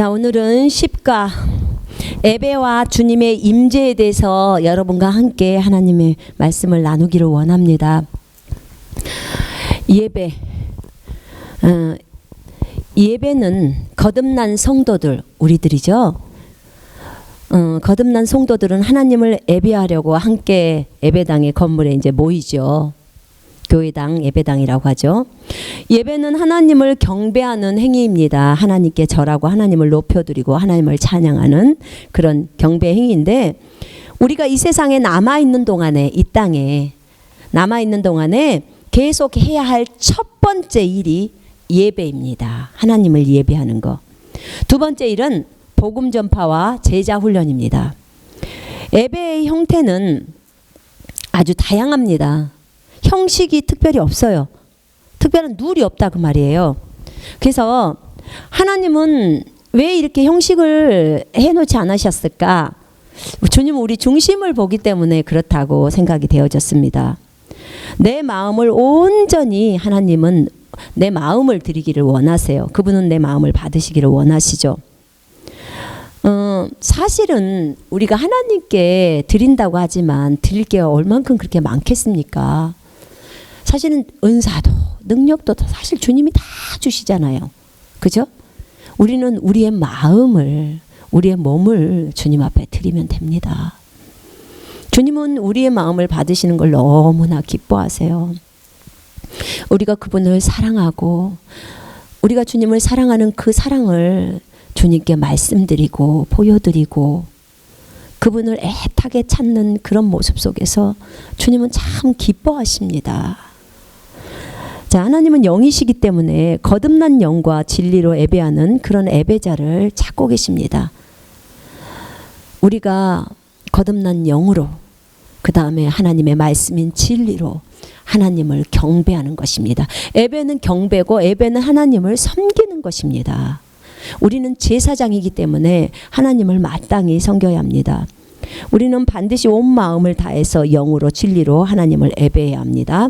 자, 오늘은 십가 예배와 주님의 임재에 대해서 여러분과 함께 하나님의 말씀을 나누기를 원합니다. 예배는 거듭난 성도들, 우리들이죠. 거듭난 성도들은 하나님을 예배하려고 함께 예배당의 건물에 이제 모이죠. 교회당, 예배당이라고 하죠. 예배는 하나님을 경배하는 행위입니다. 하나님께 절하고 하나님을 높여드리고 하나님을 찬양하는 그런 경배 행위인데, 우리가 이 세상에 남아있는 동안에, 이 땅에 남아있는 동안에 계속 해야 할 첫 번째 일이 예배입니다. 하나님을 예배하는 거. 두 번째 일은 복음 전파와 제자 훈련입니다. 예배의 형태는 아주 다양합니다. 형식이 특별히 없어요. 특별한 룰이 없다 그 말이에요. 그래서 하나님은 왜 이렇게 형식을 해놓지 않으셨을까? 주님은 우리 중심을 보기 때문에 그렇다고 생각이 되어졌습니다. 내 마음을 온전히, 하나님은 내 마음을 드리기를 원하세요. 그분은 내 마음을 받으시기를 원하시죠. 사실은 우리가 하나님께 드린다고 하지만 드릴 게 얼만큼 그렇게 많겠습니까? 사실은 은사도 능력도 사실 주님이 다 주시잖아요. 그죠? 우리는 우리의 마음을, 우리의 몸을 주님 앞에 드리면 됩니다. 주님은 우리의 마음을 받으시는 걸 너무나 기뻐하세요. 우리가 그분을 사랑하고 우리가 주님을 사랑하는 그 사랑을 주님께 말씀드리고 보여드리고 그분을 애타게 찾는 그런 모습 속에서 주님은 참 기뻐하십니다. 자, 하나님은 영이시기 때문에 거듭난 영과 진리로 예배하는 그런 예배자를 찾고 계십니다. 우리가 거듭난 영으로, 그 다음에 하나님의 말씀인 진리로 하나님을 경배하는 것입니다. 예배는 경배고 예배는 하나님을 섬기는 것입니다. 우리는 제사장이기 때문에 하나님을 마땅히 섬겨야 합니다. 우리는 반드시 온 마음을 다해서 영으로 진리로 하나님을 예배해야 합니다.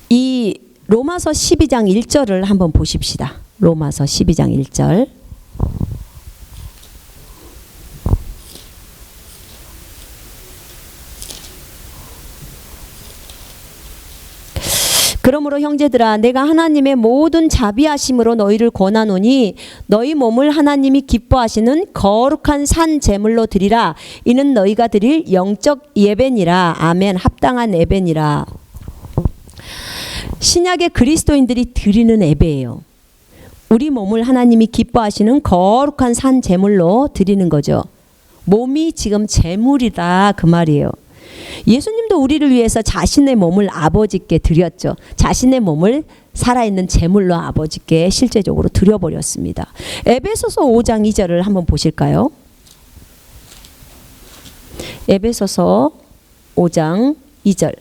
이 로마서 12장 1절을 한번 보십시다. 로마서 12장 1절. 그러므로 형제들아, 내가 하나님의 모든 자비하심으로 너희를 권하노니 너희 몸을 하나님이 기뻐하시는 거룩한 산 제물로 드리라. 이는 너희가 드릴 영적 예배니라. 아멘. 합당한 예배니라. 신약의 그리스도인들이 드리는 예배예요. 우리 몸을 하나님이 기뻐하시는 거룩한 산 제물로 드리는 거죠. 몸이 지금 제물이다 그 말이에요. 예수님도 우리를 위해서 자신의 몸을 아버지께 드렸죠. 자신의 몸을 살아있는 제물로 아버지께 실제적으로 드려버렸습니다. 에베소서 5장 2절을 한번 보실까요? 에베소서 5장 2절.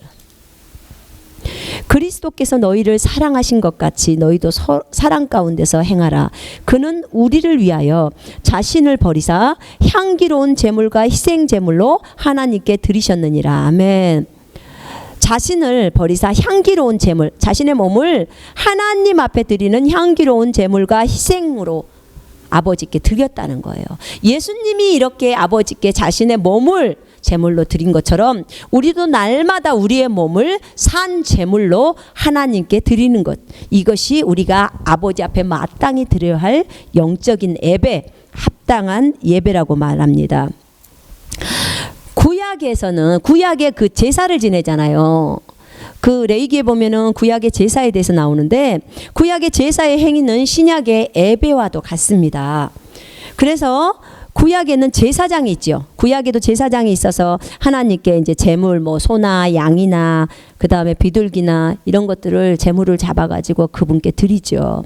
그리스도께서 너희를 사랑하신 것 같이 너희도 사랑 가운데서 행하라. 그는 우리를 위하여 자신을 버리사 향기로운 제물과 희생 제물로 하나님께 드리셨느니라. 아멘. 자신을 버리사 향기로운 제물, 자신의 몸을 하나님 앞에 드리는 향기로운 제물과 희생으로 아버지께 드렸다는 거예요. 예수님이 이렇게 아버지께 자신의 몸을 제물로 드린 것처럼 우리도 날마다 우리의 몸을 산 제물로 하나님께 드리는 것, 이것이 우리가 아버지 앞에 마땅히 드려야 할 영적인 예배, 합당한 예배라고 말합니다. 구약에서는 구약의 그 제사를 지내잖아요. 그 레위기에 보면은 구약의 제사에 대해서 나오는데, 구약의 제사의 행위는 신약의 예배와도 같습니다. 그래서 구약에는 제사장이 있죠. 구약에도 제사장이 있어서 하나님께 이제 제물, 뭐 소나 양이나 그 다음에 비둘기나 이런 것들을 제물을 잡아가지고 그분께 드리죠.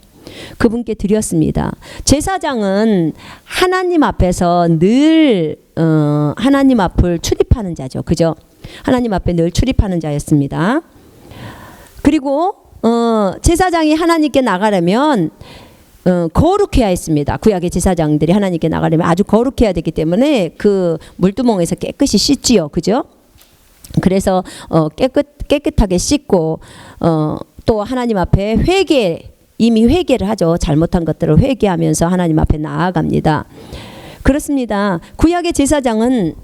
그분께 드렸습니다. 제사장은 하나님 앞에서 늘 하나님 앞을 출입하는 자죠. 그죠? 하나님 앞에 늘 출입하는 자였습니다. 그리고 제사장이 하나님께 나가려면 거룩해야 했습니다. 구약의 제사장들이 하나님께 나가려면 아주 거룩해야 되기 때문에 그 물두멍에서 깨끗이 씻지요. 그죠? 그래서 깨끗하게 씻고 또 하나님 앞에 회개 이미 회개를 하죠. 잘못한 것들을 회개하면서 하나님 앞에 나아갑니다. 그렇습니다. 구약의 제사장은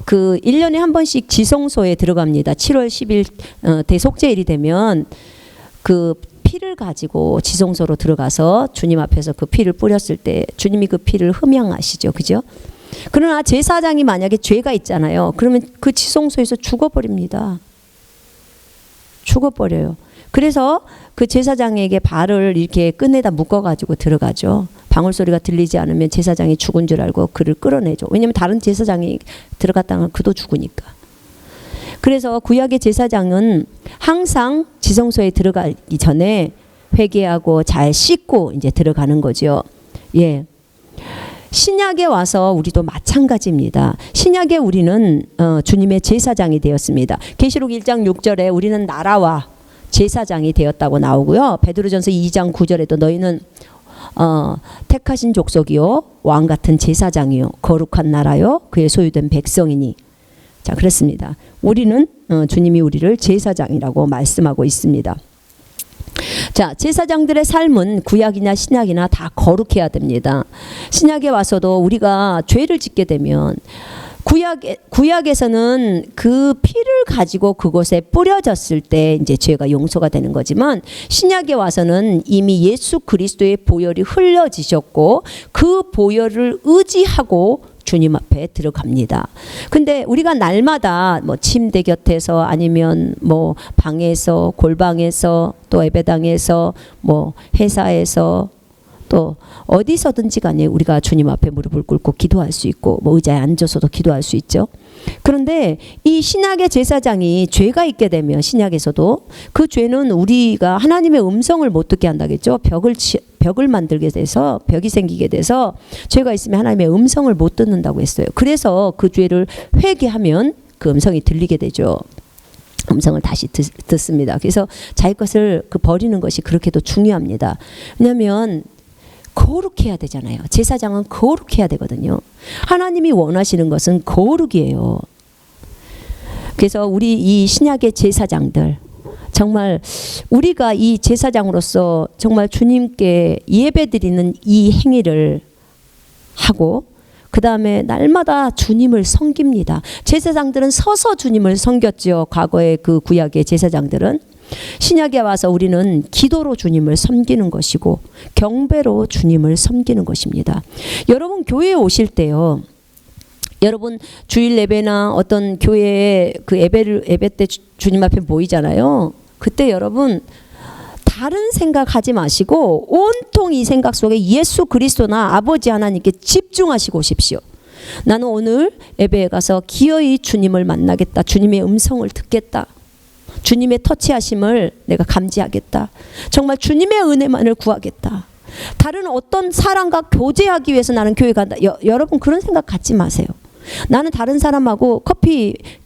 그 1년에 한 번씩 지성소에 들어갑니다. 7월 10일 대속죄일이 되면 그 피를 가지고 지성소로 들어가서 주님 앞에서 그 피를 뿌렸을 때 주님이 그 피를 흠양하시죠. 그죠? 그러나 제사장이 만약에 죄가 있잖아요. 그러면 그 지성소에서 죽어버립니다. 죽어버려요. 그래서 그 제사장에게 발을 이렇게 끈에다 묶어가지고 들어가죠. 방울소리가 들리지 않으면 제사장이 죽은 줄 알고 그를 끌어내죠. 왜냐하면 다른 제사장이 들어갔다가 그도 죽으니까. 그래서 구약의 제사장은 항상 지성소에 들어가기 전에 회개하고 잘 씻고 이제 들어가는 거죠. 예. 신약에 와서 우리도 마찬가지입니다. 신약에 우리는 주님의 제사장이 되었습니다. 계시록 1장 6절에 우리는 나라와 제사장이 되었다고 나오고요. 베드로전서 2장 9절에도 너희는 택하신 족속이요 왕 같은 제사장이요 거룩한 나라요 그의 소유된 백성이니. 자, 그렇습니다. 우리는 주님이 우리를 제사장이라고 말씀하고 있습니다. 자, 제사장들의 삶은 구약이나 신약이나 다 거룩해야 됩니다. 신약에 와서도 우리가 죄를 짓게 되면 구약에서는 그 피를 가지고 그곳에 뿌려졌을 때 이제 죄가 용서가 되는 거지만 신약에 와서는 이미 예수 그리스도의 보혈이 흘려지셨고 그 보혈을 의지하고 주님 앞에 들어갑니다. 근데 우리가 날마다 뭐 침대 곁에서 아니면 뭐 방에서 골방에서 또 예배당에서 뭐 회사에서 또 어디서든지 간에 우리가 주님 앞에 무릎을 꿇고 기도할 수 있고 뭐 의자에 앉아서도 기도할 수 있죠. 그런데 이 신약의 제사장이 죄가 있게 되면 신약에서도 그 죄는 우리가 하나님의 음성을 못 듣게 한다겠죠. 벽을 만들게 돼서 벽이 생기게 돼서 죄가 있으면 하나님의 음성을 못 듣는다고 했어요. 그래서 그 죄를 회개하면 그 음성이 들리게 되죠. 음성을 다시 듣습니다. 그래서 자기 것을 버리는 것이 그렇게도 중요합니다. 왜냐하면 거룩해야 되잖아요. 제사장은 거룩해야 되거든요. 하나님이 원하시는 것은 거룩이에요. 그래서 우리 이 신약의 제사장들 정말 우리가 이 제사장으로서 정말 주님께 예배드리는 이 행위를 하고 그 다음에 날마다 주님을 섬깁니다. 제사장들은 서서 주님을 섬겼죠. 과거의 그 구약의 제사장들은. 신약에 와서 우리는 기도로 주님을 섬기는 것이고 경배로 주님을 섬기는 것입니다. 여러분 교회에 오실 때요. 여러분 주일 예배나 어떤 교회에 그 예배 때 주님 앞에 모이잖아요. 그때 여러분 다른 생각하지 마시고 온통 이 생각 속에 예수 그리스도나 아버지 하나님께 집중하시고 오십시오. 나는 오늘 예배에 가서 기어이 주님을 만나겠다. 주님의 음성을 듣겠다. 주님의 터치하심을 내가 감지하겠다. 정말 주님의 은혜만을 구하겠다. 다른 어떤 사람과 교제하기 위해서 나는 교회 간다. 여러분 그런 생각 갖지 마세요. 나는 다른 사람하고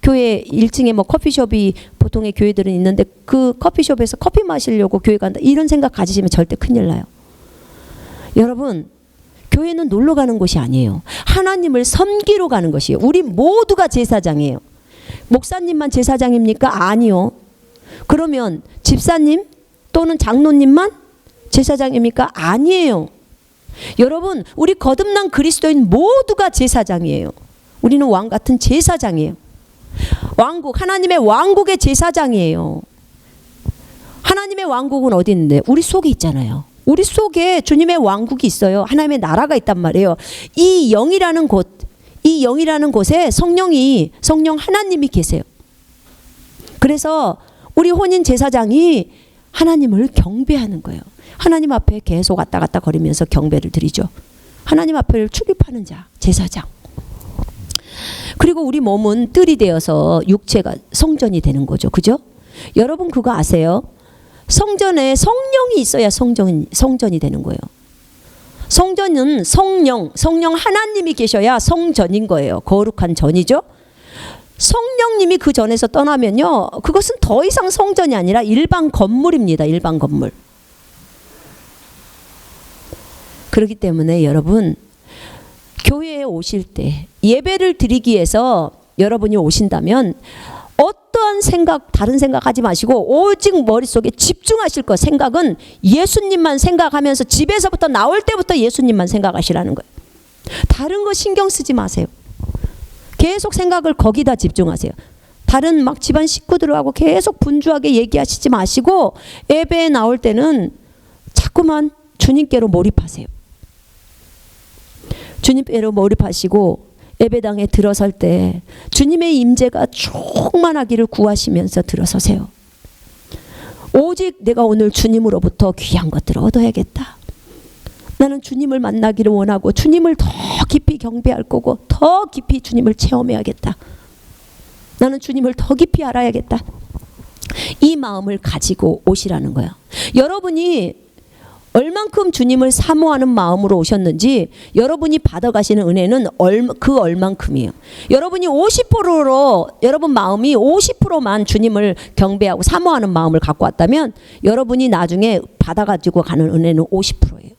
교회 1층에 뭐 커피숍이 보통의 교회들은 있는데 그 커피숍에서 커피 마시려고 교회 간다. 이런 생각 가지시면 절대 큰일 나요. 여러분 교회는 놀러 가는 곳이 아니에요. 하나님을 섬기러 가는 것이에요. 우리 모두가 제사장이에요. 목사님만 제사장입니까? 아니요. 그러면 집사님 또는 장로님만 제사장입니까? 아니에요. 여러분 우리 거듭난 그리스도인 모두가 제사장이에요. 우리는 왕 같은 제사장이에요. 왕국, 하나님의 왕국의 제사장이에요. 하나님의 왕국은 어디 있는데? 우리 속에 있잖아요. 우리 속에 주님의 왕국이 있어요. 하나님의 나라가 있단 말이에요. 이 영이라는 곳에 성령 하나님이 계세요. 그래서 우리 혼인 제사장이 하나님을 경배하는 거예요. 하나님 앞에 계속 왔다 갔다 거리면서 경배를 드리죠. 하나님 앞을 출입하는 자, 제사장. 그리고 우리 몸은 뜰이 되어서 육체가 성전이 되는 거죠. 그죠? 여러분 그거 아세요? 성전에 성령이 있어야 성전이 되는 거예요. 성전은 성령 하나님이 계셔야 성전인 거예요. 거룩한 전이죠. 성령님이 그 전에서 떠나면요. 그것은 더 이상 성전이 아니라 일반 건물입니다. 일반 건물. 그렇기 때문에 여러분 교회에 오실 때 예배를 드리기 위해서 여러분이 오신다면 어떠한 생각, 다른 생각하지 마시고 오직 머릿속에 집중하실 것. 생각은 예수님만 생각하면서 집에서부터 나올 때부터 예수님만 생각하시라는 거예요. 다른 거 신경 쓰지 마세요. 계속 생각을 거기다 집중하세요. 다른 막 집안 식구들하고 계속 분주하게 얘기하시지 마시고 예배에 나올 때는 자꾸만 주님께로 몰입하세요. 주님께로 몰입하시고 예배당에 들어설 때 주님의 임재가 충만하기를 구하시면서 들어서세요. 오직 내가 오늘 주님으로부터 귀한 것들을 얻어야겠다. 나는 주님을 만나기를 원하고 주님을 더 깊이 경배할 거고 더 깊이 주님을 체험해야겠다. 나는 주님을 더 깊이 알아야겠다. 이 마음을 가지고 오시라는 거야. 여러분이 얼만큼 주님을 사모하는 마음으로 오셨는지 여러분이 받아가시는 은혜는 그 얼만큼이에요. 여러분이 50%로 여러분 마음이 50%만 주님을 경배하고 사모하는 마음을 갖고 왔다면 여러분이 나중에 받아가지고 가는 은혜는 50%예요.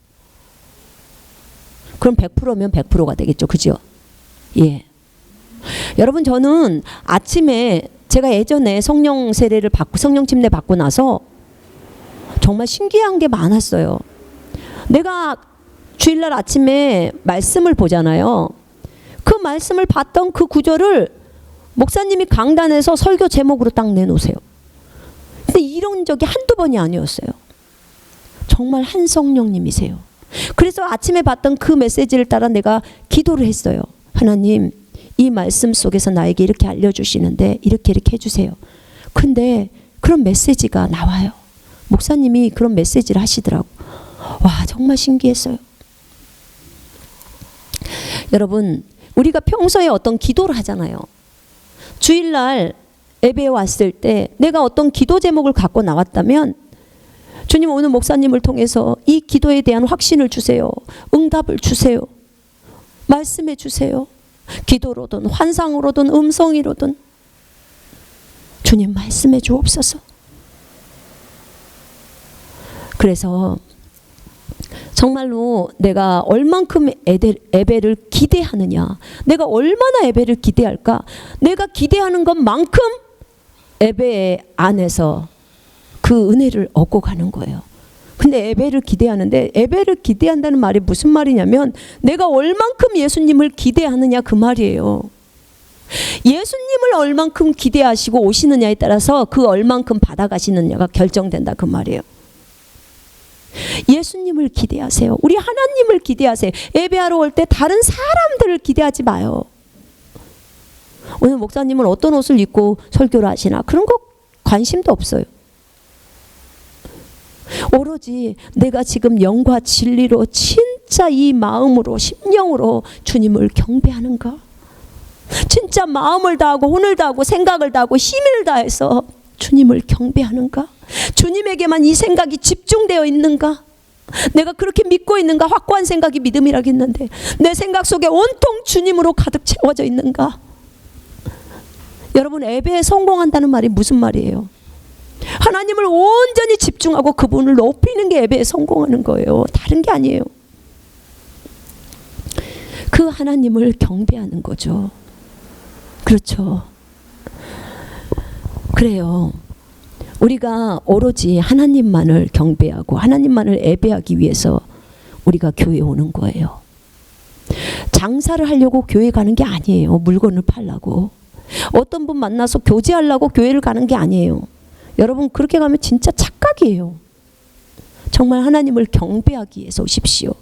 그럼 100%면 100%가 되겠죠. 그죠? 예. 여러분 저는 아침에 제가 예전에 성령 세례를 받고 성령 침례 받고 나서 정말 신기한 게 많았어요. 내가 주일날 아침에 말씀을 보잖아요. 그 말씀을 봤던 그 구절을 목사님이 강단에서 설교 제목으로 딱 내놓으세요. 근데 이런 적이 한두 번이 아니었어요. 정말 한 성령님이세요. 그래서 아침에 봤던 그 메시지를 따라 내가 기도를 했어요. 하나님, 이 말씀 속에서 나에게 이렇게 알려주시는데 이렇게 해주세요. 근데 그런 메시지가 나와요. 목사님이 그런 메시지를 하시더라고. 와, 정말 신기했어요. 여러분, 우리가 평소에 어떤 기도를 하잖아요. 주일날 예배에 왔을 때 내가 어떤 기도 제목을 갖고 나왔다면 주님 오늘 목사님을 통해서 이 기도에 대한 확신을 주세요. 응답을 주세요. 말씀해 주세요. 기도로든 환상으로든 음성이로든 주님 말씀해 주옵소서. 그래서 정말로 내가 얼만큼 예배를 기대하느냐, 내가 얼마나 예배를 기대할까, 내가 기대하는 것만큼 예배 안에서 그 은혜를 얻고 가는 거예요. 근데 예배를 기대하는데, 예배를 기대한다는 말이 무슨 말이냐면 내가 얼만큼 예수님을 기대하느냐 그 말이에요. 예수님을 얼만큼 기대하시고 오시느냐에 따라서 그 얼만큼 받아가시느냐가 결정된다 그 말이에요. 예수님을 기대하세요. 우리 하나님을 기대하세요. 예배하러 올 때 다른 사람들을 기대하지 마요. 오늘 목사님은 어떤 옷을 입고 설교를 하시나 그런 거 관심도 없어요. 오로지 내가 지금 영과 진리로 진짜 이 마음으로 심령으로 주님을 경배하는가, 진짜 마음을 다하고 혼을 다하고 생각을 다하고 힘을 다해서 주님을 경배하는가, 주님에게만 이 생각이 집중되어 있는가, 내가 그렇게 믿고 있는가, 확고한 생각이 믿음이라겠는데 내 생각 속에 온통 주님으로 가득 채워져 있는가. 여러분, 예배에 성공한다는 말이 무슨 말이에요? 하나님을 온전히 집중하고 그분을 높이는 게 예배에 성공하는 거예요. 다른 게 아니에요. 그 하나님을 경배하는 거죠. 그렇죠. 그래요. 우리가 오로지 하나님만을 경배하고 하나님만을 예배하기 위해서 우리가 교회에 오는 거예요. 장사를 하려고 교회 가는 게 아니에요. 물건을 팔려고. 어떤 분 만나서 교제하려고 교회를 가는 게 아니에요. 여러분, 그렇게 가면 진짜 착각이에요. 정말 하나님을 경배하기 위해서 오십시오.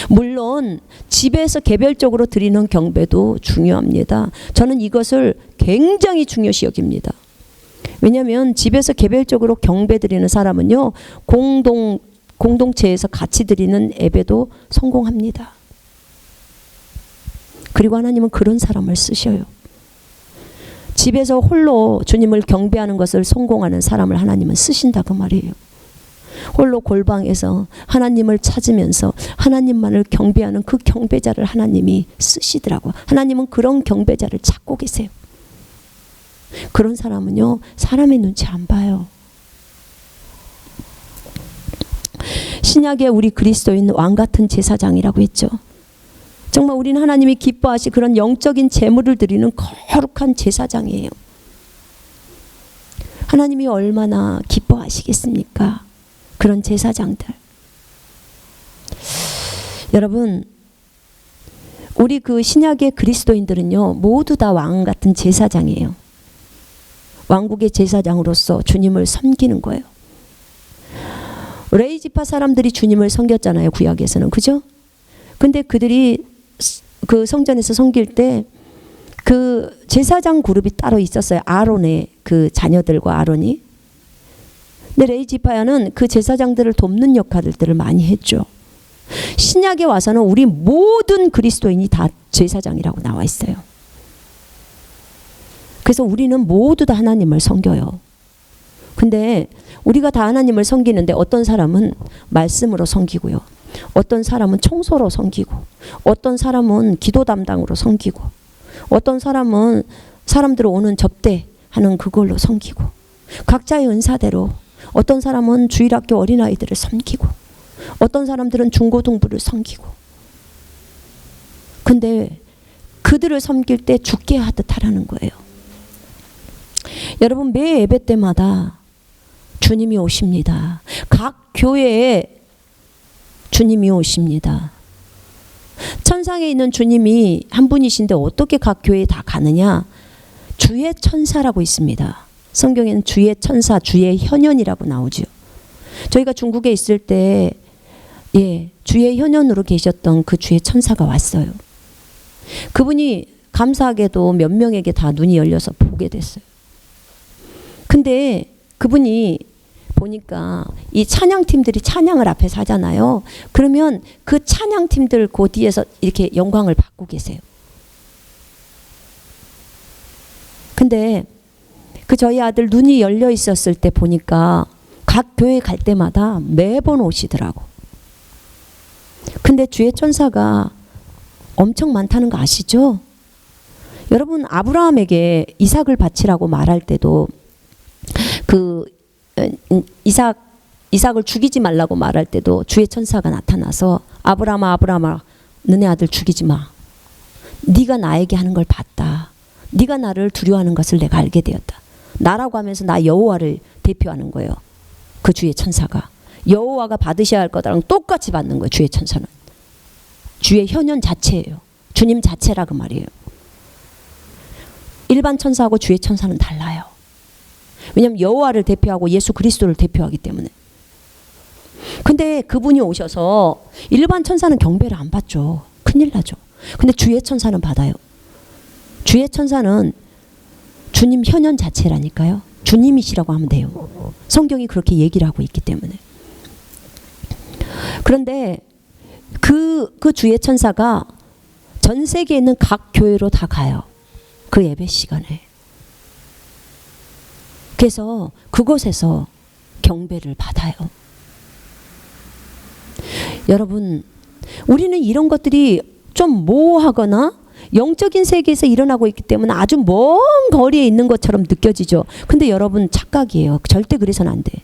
물론 집에서 개별적으로 드리는 경배도 중요합니다. 저는 이것을 굉장히 중요시 여깁니다. 왜냐하면 집에서 개별적으로 경배 드리는 사람은요, 공동체에서 같이 드리는 예배도 성공합니다. 그리고 하나님은 그런 사람을 쓰셔요. 집에서 홀로 주님을 경배하는 것을 성공하는 사람을 하나님은 쓰신다 그 말이에요. 홀로 골방에서 하나님을 찾으면서 하나님만을 경배하는 그 경배자를 하나님이 쓰시더라고요. 하나님은 그런 경배자를 찾고 계세요. 그런 사람은요, 사람의 눈치 안 봐요. 신약에 우리 그리스도인 왕같은 제사장이라고 했죠. 정말 우리는 하나님이 기뻐하시 그런 영적인 제물을 드리는 거룩한 제사장이에요. 하나님이 얼마나 기뻐하시겠습니까? 그런 제사장들. 여러분, 우리 그 신약의 그리스도인들은요, 모두 다 왕 같은 제사장이에요. 왕국의 제사장으로서 주님을 섬기는 거예요. 레위 지파 사람들이 주님을 섬겼잖아요, 구약에서는. 그죠? 근데 그들이 그 성전에서 섬길 때 그 제사장 그룹이 따로 있었어요. 아론의 그 자녀들과 아론이. 근데 레위 지파야는 그 제사장들을 돕는 역할들을 많이 했죠. 신약에 와서는 우리 모든 그리스도인이 다 제사장이라고 나와 있어요. 그래서 우리는 모두 다 하나님을 섬겨요. 근데 우리가 다 하나님을 섬기는데 어떤 사람은 말씀으로 섬기고요. 어떤 사람은 청소로 섬기고, 어떤 사람은 기도 담당으로 섬기고, 어떤 사람은 사람들 오는 접대하는 그걸로 섬기고, 각자의 은사대로 어떤 사람은 주일학교 어린아이들을 섬기고, 어떤 사람들은 중고등부를 섬기고. 근데 그들을 섬길 때 죽게 하듯 하라는 거예요. 여러분, 매 예배 때마다 주님이 오십니다. 각 교회에 주님이 오십니다. 천상에 있는 주님이 한 분이신데 어떻게 각 교회에 다 가느냐? 주의 천사라고 있습니다. 성경에는 주의 천사, 주의 현현이라고 나오죠. 저희가 중국에 있을 때 주의 현현으로 계셨던 그 주의 천사가 왔어요. 그분이 감사하게도 몇 명에게 다 눈이 열려서 보게 됐어요. 근데 그분이 보니까 이 찬양팀들이 찬양을 앞에서 하잖아요. 그러면 그 찬양팀들 그 뒤에서 이렇게 영광을 받고 계세요. 근데 그 저희 아들 눈이 열려 있었을 때 보니까 각 교회 갈 때마다 매번 오시더라고. 근데 주의 천사가 엄청 많다는 거 아시죠? 여러분, 아브라함에게 이삭을 바치라고 말할 때도 그 이삭을 죽이지 말라고 말할 때도 주의 천사가 나타나서 아브라함아, 아브라함아, 너네 아들 죽이지 마. 네가 나에게 하는 걸 봤다. 네가 나를 두려워하는 것을 내가 알게 되었다. 나라고 하면서 나 여호와를 대표하는 거예요. 그 주의 천사가 여호와가 받으셔야 할 거랑 똑같이 받는 거예요. 주의 천사는 주의 현현 자체예요. 주님 자체라 그 말이에요. 일반 천사하고 주의 천사는 달라요. 왜냐하면 여호와를 대표하고 예수 그리스도를 대표하기 때문에. 근데 그분이 오셔서 일반 천사는 경배를 안 받죠. 큰일 나죠. 근데 주의 천사는 받아요. 주의 천사는 주님 현현 자체라니까요. 주님이시라고 하면 돼요. 성경이 그렇게 얘기를 하고 있기 때문에. 그런데 그 주의 천사가 전 세계에 있는 각 교회로 다 가요. 그 예배 시간에. 그래서 그곳에서 경배를 받아요. 여러분, 우리는 이런 것들이 좀 모호하거나 영적인 세계에서 일어나고 있기 때문에 아주 먼 거리에 있는 것처럼 느껴지죠. 근데 여러분, 착각이에요. 절대 그래서는 안 돼.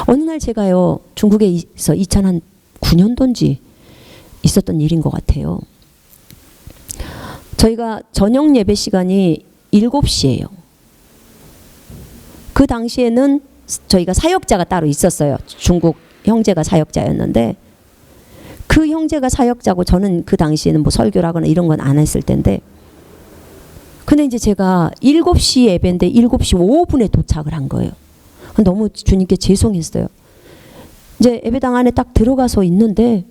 어느 날 제가요, 중국에서 2009년도인지 있었던 일인 것 같아요. 저희가 저녁 예배 시간이 7시예요. 그 당시에는 저희가 사역자가 따로 있었어요. 중국 형제가 사역자였는데 그 형제가 사역자고 저는 그 당시에는 뭐 설교를 하거나 이런 건 안 했을 텐데, 근데 이제 제가 7시 예배인데 7시 5분에 도착을 한 거예요. 너무 주님께 죄송했어요. 이제 예배당 안에 딱 들어가서 있는데,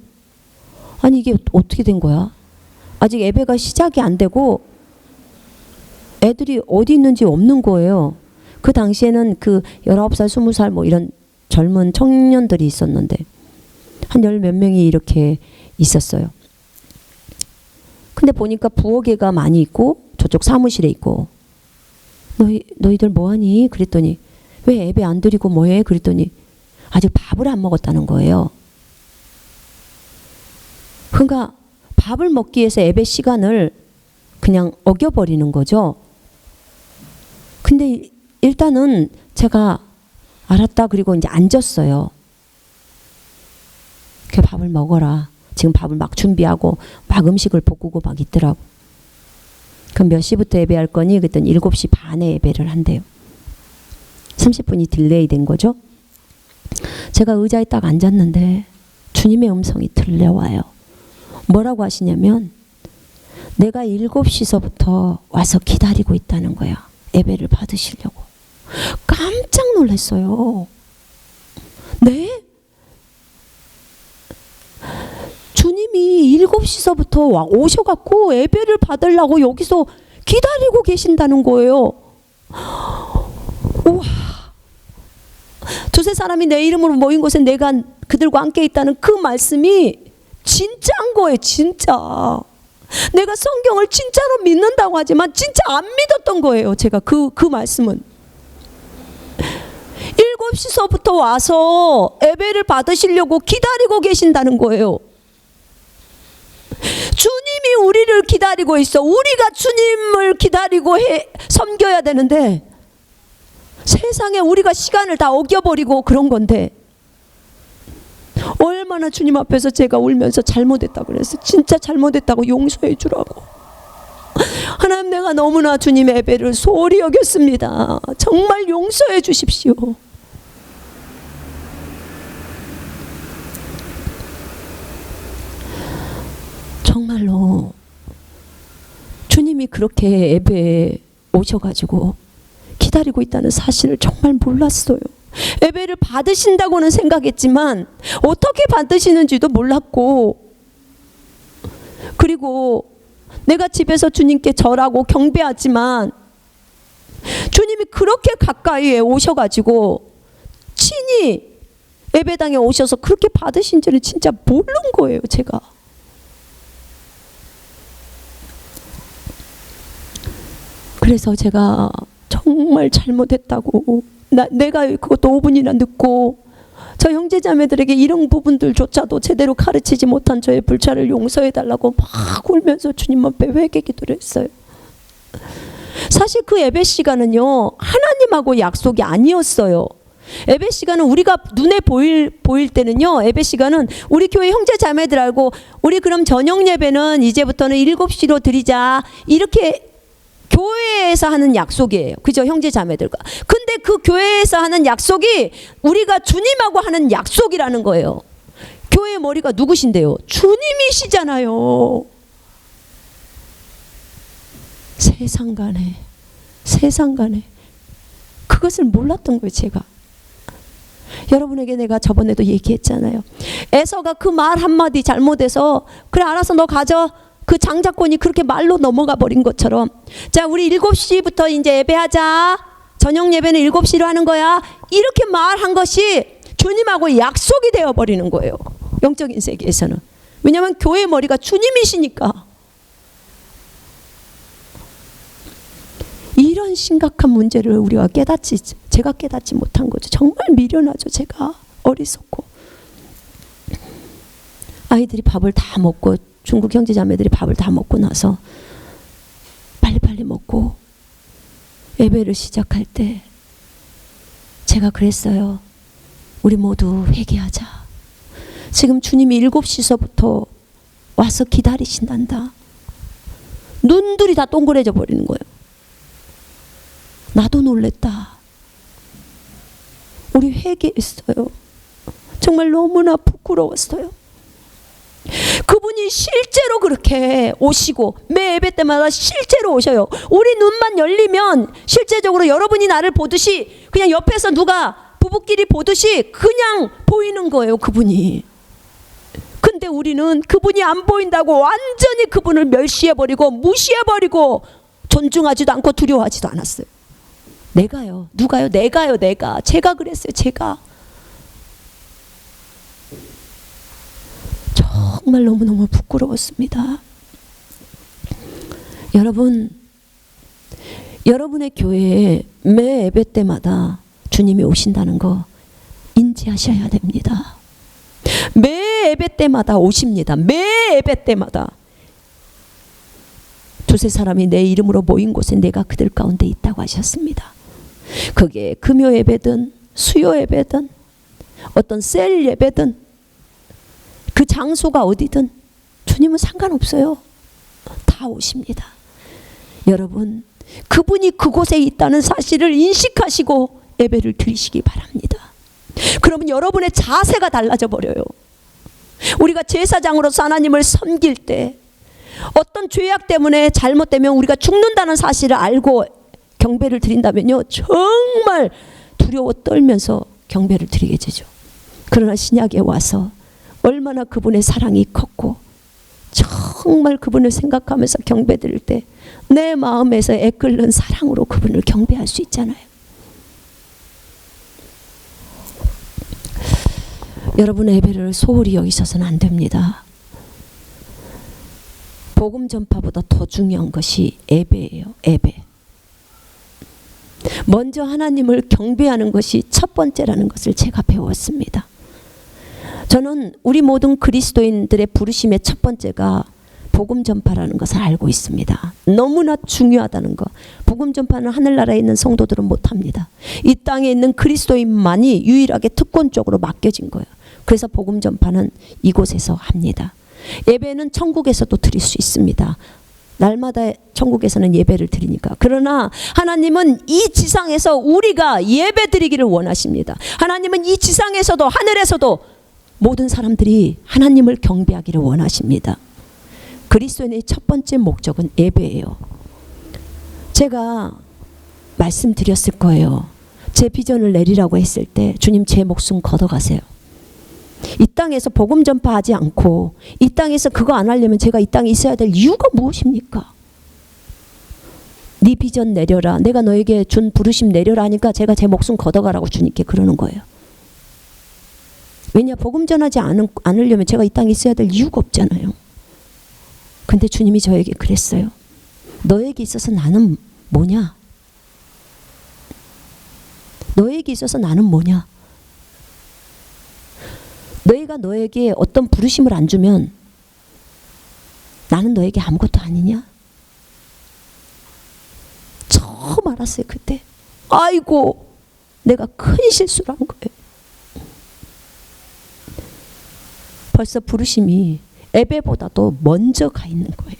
아니 이게 어떻게 된 거야? 아직 예배가 시작이 안 되고 애들이 어디 있는지 없는 거예요. 그 당시에는 그 19살, 20살 뭐 이런 젊은 청년들이 있었는데 한 열 몇 명이 이렇게 있었어요. 근데 보니까 부엌에가 많이 있고 저쪽 사무실에 있고, 너희들 뭐하니? 그랬더니 왜 예배 안 드리고 뭐해? 그랬더니 아직 밥을 안 먹었다는 거예요. 그러니까 밥을 먹기 위해서 예배 시간을 그냥 어겨버리는 거죠. 근데 일단은 제가 알았다. 그리고 이제 앉았어요. 그 밥을 먹어라. 지금 밥을 막 준비하고 막 음식을 볶고 막 있더라고. 그럼 몇 시부터 예배할 거니? 그랬더니 7시 반에 예배를 한대요. 30분이 딜레이 된 거죠. 제가 의자에 딱 앉았는데 주님의 음성이 들려와요. 뭐라고 하시냐면 내가 7시서부터 와서 기다리고 있다는 거야. 예배를 받으시려고. 깜짝 놀랐어요. 네? 주님이 7시서부터 오셔갖고 예배를 받으려고 여기서 기다리고 계신다는 거예요. 우와. 두세 사람이 내 이름으로 모인 곳에 내가 그들과 함께 있다는 그 말씀이 진짜인 거예요. 진짜. 내가 성경을 진짜로 믿는다고 하지만 진짜 안 믿었던 거예요. 제가 그 말씀은. 7시서부터 와서 예배를 받으시려고 기다리고 계신다는 거예요. 주님이 우리를 기다리고 있어. 우리가 주님을 기다리고 섬겨야 되는데 세상에 우리가 시간을 다 어겨버리고 그런 건데 얼마나 주님 앞에서 제가 울면서 잘못했다고 그랬어요. 진짜 잘못했다고 용서해 주라고. 하나님, 내가 너무나 주님의 예배를 소홀히 여겼습니다. 정말 용서해 주십시오. 정말로 주님이 그렇게 예배에 오셔가지고 기다리고 있다는 사실을 정말 몰랐어요. 예배를 받으신다고는 생각했지만 어떻게 받으시는지도 몰랐고, 그리고 내가 집에서 주님께 절하고 경배하지만 주님이 그렇게 가까이에 오셔가지고 친히 예배당에 오셔서 그렇게 받으신지는 진짜 모르는 거예요. 제가. 그래서 제가 정말 잘못했다고, 내가 그것도 5분이나 늦고 저 형제자매들에게 이런 부분들조차도 제대로 가르치지 못한 저의 불찰을 용서해달라고 막 울면서 주님 앞에 회개 기도를 했어요. 사실 그 예배 시간은요, 하나님하고 약속이 아니었어요. 예배 시간은 우리가 눈에 보일 때는요, 예배 시간은 우리 교회 형제자매들하고 우리 그럼 저녁 예배는 이제부터는 7시로 드리자, 이렇게 교회에서 하는 약속이에요. 그죠? 형제자매들과. 근데 그 교회에서 하는 약속이 우리가 주님하고 하는 약속이라는 거예요. 교회의 머리가 누구신데요? 주님이시잖아요. 세상 간에 그것을 몰랐던 거예요. 제가. 여러분에게 내가 저번에도 얘기했잖아요. 에서가 그 말 한마디 잘못해서 그래 알아서 너 가져, 그 장자권이 그렇게 말로 넘어가 버린 것처럼, 자 우리 7시부터 이제 예배하자, 저녁 예배는 7시로 하는 거야, 이렇게 말한 것이 주님하고 약속이 되어 버리는 거예요. 영적인 세계에서는. 왜냐하면 교회의 머리가 주님이시니까. 이런 심각한 문제를 우리가 제가 깨닫지 못한 거죠. 정말 미련하죠. 제가 어리석고. 아이들이 밥을 다 먹고, 중국 형제자매들이 밥을 다 먹고 나서 빨리빨리 먹고 예배를 시작할 때 제가 그랬어요. 우리 모두 회개하자. 지금 주님이 7시서부터 와서 기다리신단다. 눈들이 다 동그래져 버리는 거예요. 나도 놀랬다. 우리 회개했어요. 정말 너무나 부끄러웠어요. 그분이 실제로 그렇게 오시고 매 예배 때마다 실제로 오셔요. 우리 눈만 열리면 실제적으로 여러분이 나를 보듯이 그냥 옆에서 누가 부부끼리 보듯이 그냥 보이는 거예요. 그분이. 근데 우리는 그분이 안 보인다고 완전히 그분을 멸시해버리고 무시해버리고 존중하지도 않고 두려워하지도 않았어요. 내가요. 누가요? 내가. 제가 그랬어요. 제가. 정말 너무너무 부끄러웠습니다. 여러분, 여러분의 교회에 매 예배 때마다 주님이 오신다는 거 인지하셔야 됩니다. 매 예배 때마다 오십니다. 매 예배 때마다. 두세 사람이 내 이름으로 모인 곳에 내가 그들 가운데 있다고 하셨습니다. 그게 금요 예배든 수요 예배든 어떤 셀 예배든 그 장소가 어디든 주님은 상관없어요. 다 오십니다. 여러분, 그분이 그곳에 있다는 사실을 인식하시고 예배를 드리시기 바랍니다. 그러면 여러분의 자세가 달라져 버려요. 우리가 제사장으로서 하나님을 섬길 때 어떤 죄악 때문에 잘못되면 우리가 죽는다는 사실을 알고 경배를 드린다면요, 정말 두려워 떨면서 경배를 드리게 되죠. 그러나 신약에 와서 얼마나 그분의 사랑이 컸고 정말 그분을 생각하면서 경배 드릴 때 내 마음에서 애끓는 사랑으로 그분을 경배할 수 있잖아요. 여러분의 예배를 소홀히 여기셔서는 안 됩니다. 복음 전파보다 더 중요한 것이 예배예요. 예배. 먼저 하나님을 경배하는 것이 첫 번째라는 것을 제가 배웠습니다. 저는 우리 모든 그리스도인들의 부르심의 첫 번째가 복음 전파라는 것을 알고 있습니다. 너무나 중요하다는 거. 복음 전파는 하늘나라에 있는 성도들은 못합니다. 이 땅에 있는 그리스도인만이 유일하게 특권적으로 맡겨진 거예요. 그래서 복음 전파는 이곳에서 합니다. 예배는 천국에서도 드릴 수 있습니다. 날마다 천국에서는 예배를 드리니까. 그러나 하나님은 이 지상에서 우리가 예배 드리기를 원하십니다. 하나님은 이 지상에서도 하늘에서도 모든 사람들이 하나님을 경배하기를 원하십니다. 그리스도인의 첫 번째 목적은 예배예요. 제가 말씀드렸을 거예요. 제 비전을 내리라고 했을 때 주님 제 목숨 걷어가세요. 이 땅에서 복음 전파하지 않고 이 땅에서 그거 안 하려면 제가 이 땅에 있어야 될 이유가 무엇입니까? 네 비전 내려라. 내가 너에게 준 부르심 내려라 하니까 제가 제 목숨 걷어가라고 주님께 그러는 거예요. 왜냐? 복음 전하지 않으려면 제가 이 땅에 있어야 될 이유가 없잖아요. 근데 주님이 저에게 그랬어요. 너에게 있어서 나는 뭐냐? 너에게 있어서 나는 뭐냐? 너희가 너에게 어떤 부르심을 안 주면 나는 너에게 아무것도 아니냐? 처음 알았어요. 그때. 아이고, 내가 큰 실수를 한 거예요. 벌써 부르심이 예배보다도 먼저 가 있는 거예요.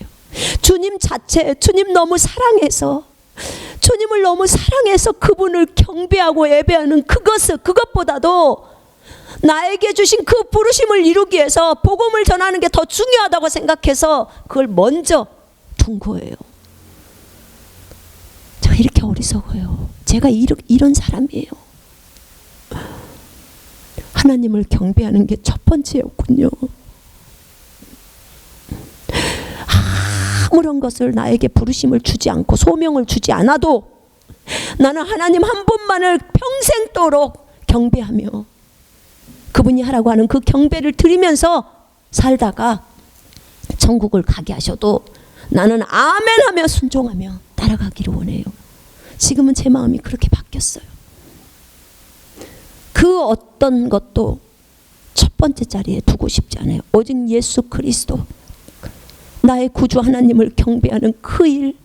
주님 자체, 주님 너무 사랑해서, 주님을 너무 사랑해서 그분을 경배하고 예배하는 그것보다도 나에게 주신 그 부르심을 이루기 위해서 복음을 전하는 게 더 중요하다고 생각해서 그걸 먼저 둔 거예요. 저 이렇게 어리석어요. 제가 이런 사람이에요. 하나님을 경배하는 게 첫 번째였군요. 아무런 것을 나에게 부르심을 주지 않고 소명을 주지 않아도 나는 하나님 한 분만을 평생도록 경배하며 그분이 하라고 하는 그 경배를 드리면서 살다가 천국을 가게 하셔도 나는 아멘 하며 순종하며 따라가기를 원해요. 지금은 제 마음이 그렇게 바뀌었어요. 그 어떤 것도 첫 번째 자리에 두고 싶지 않아요. 오직 예수 그리스도, 나의 구주 하나님을 경배하는 그 일,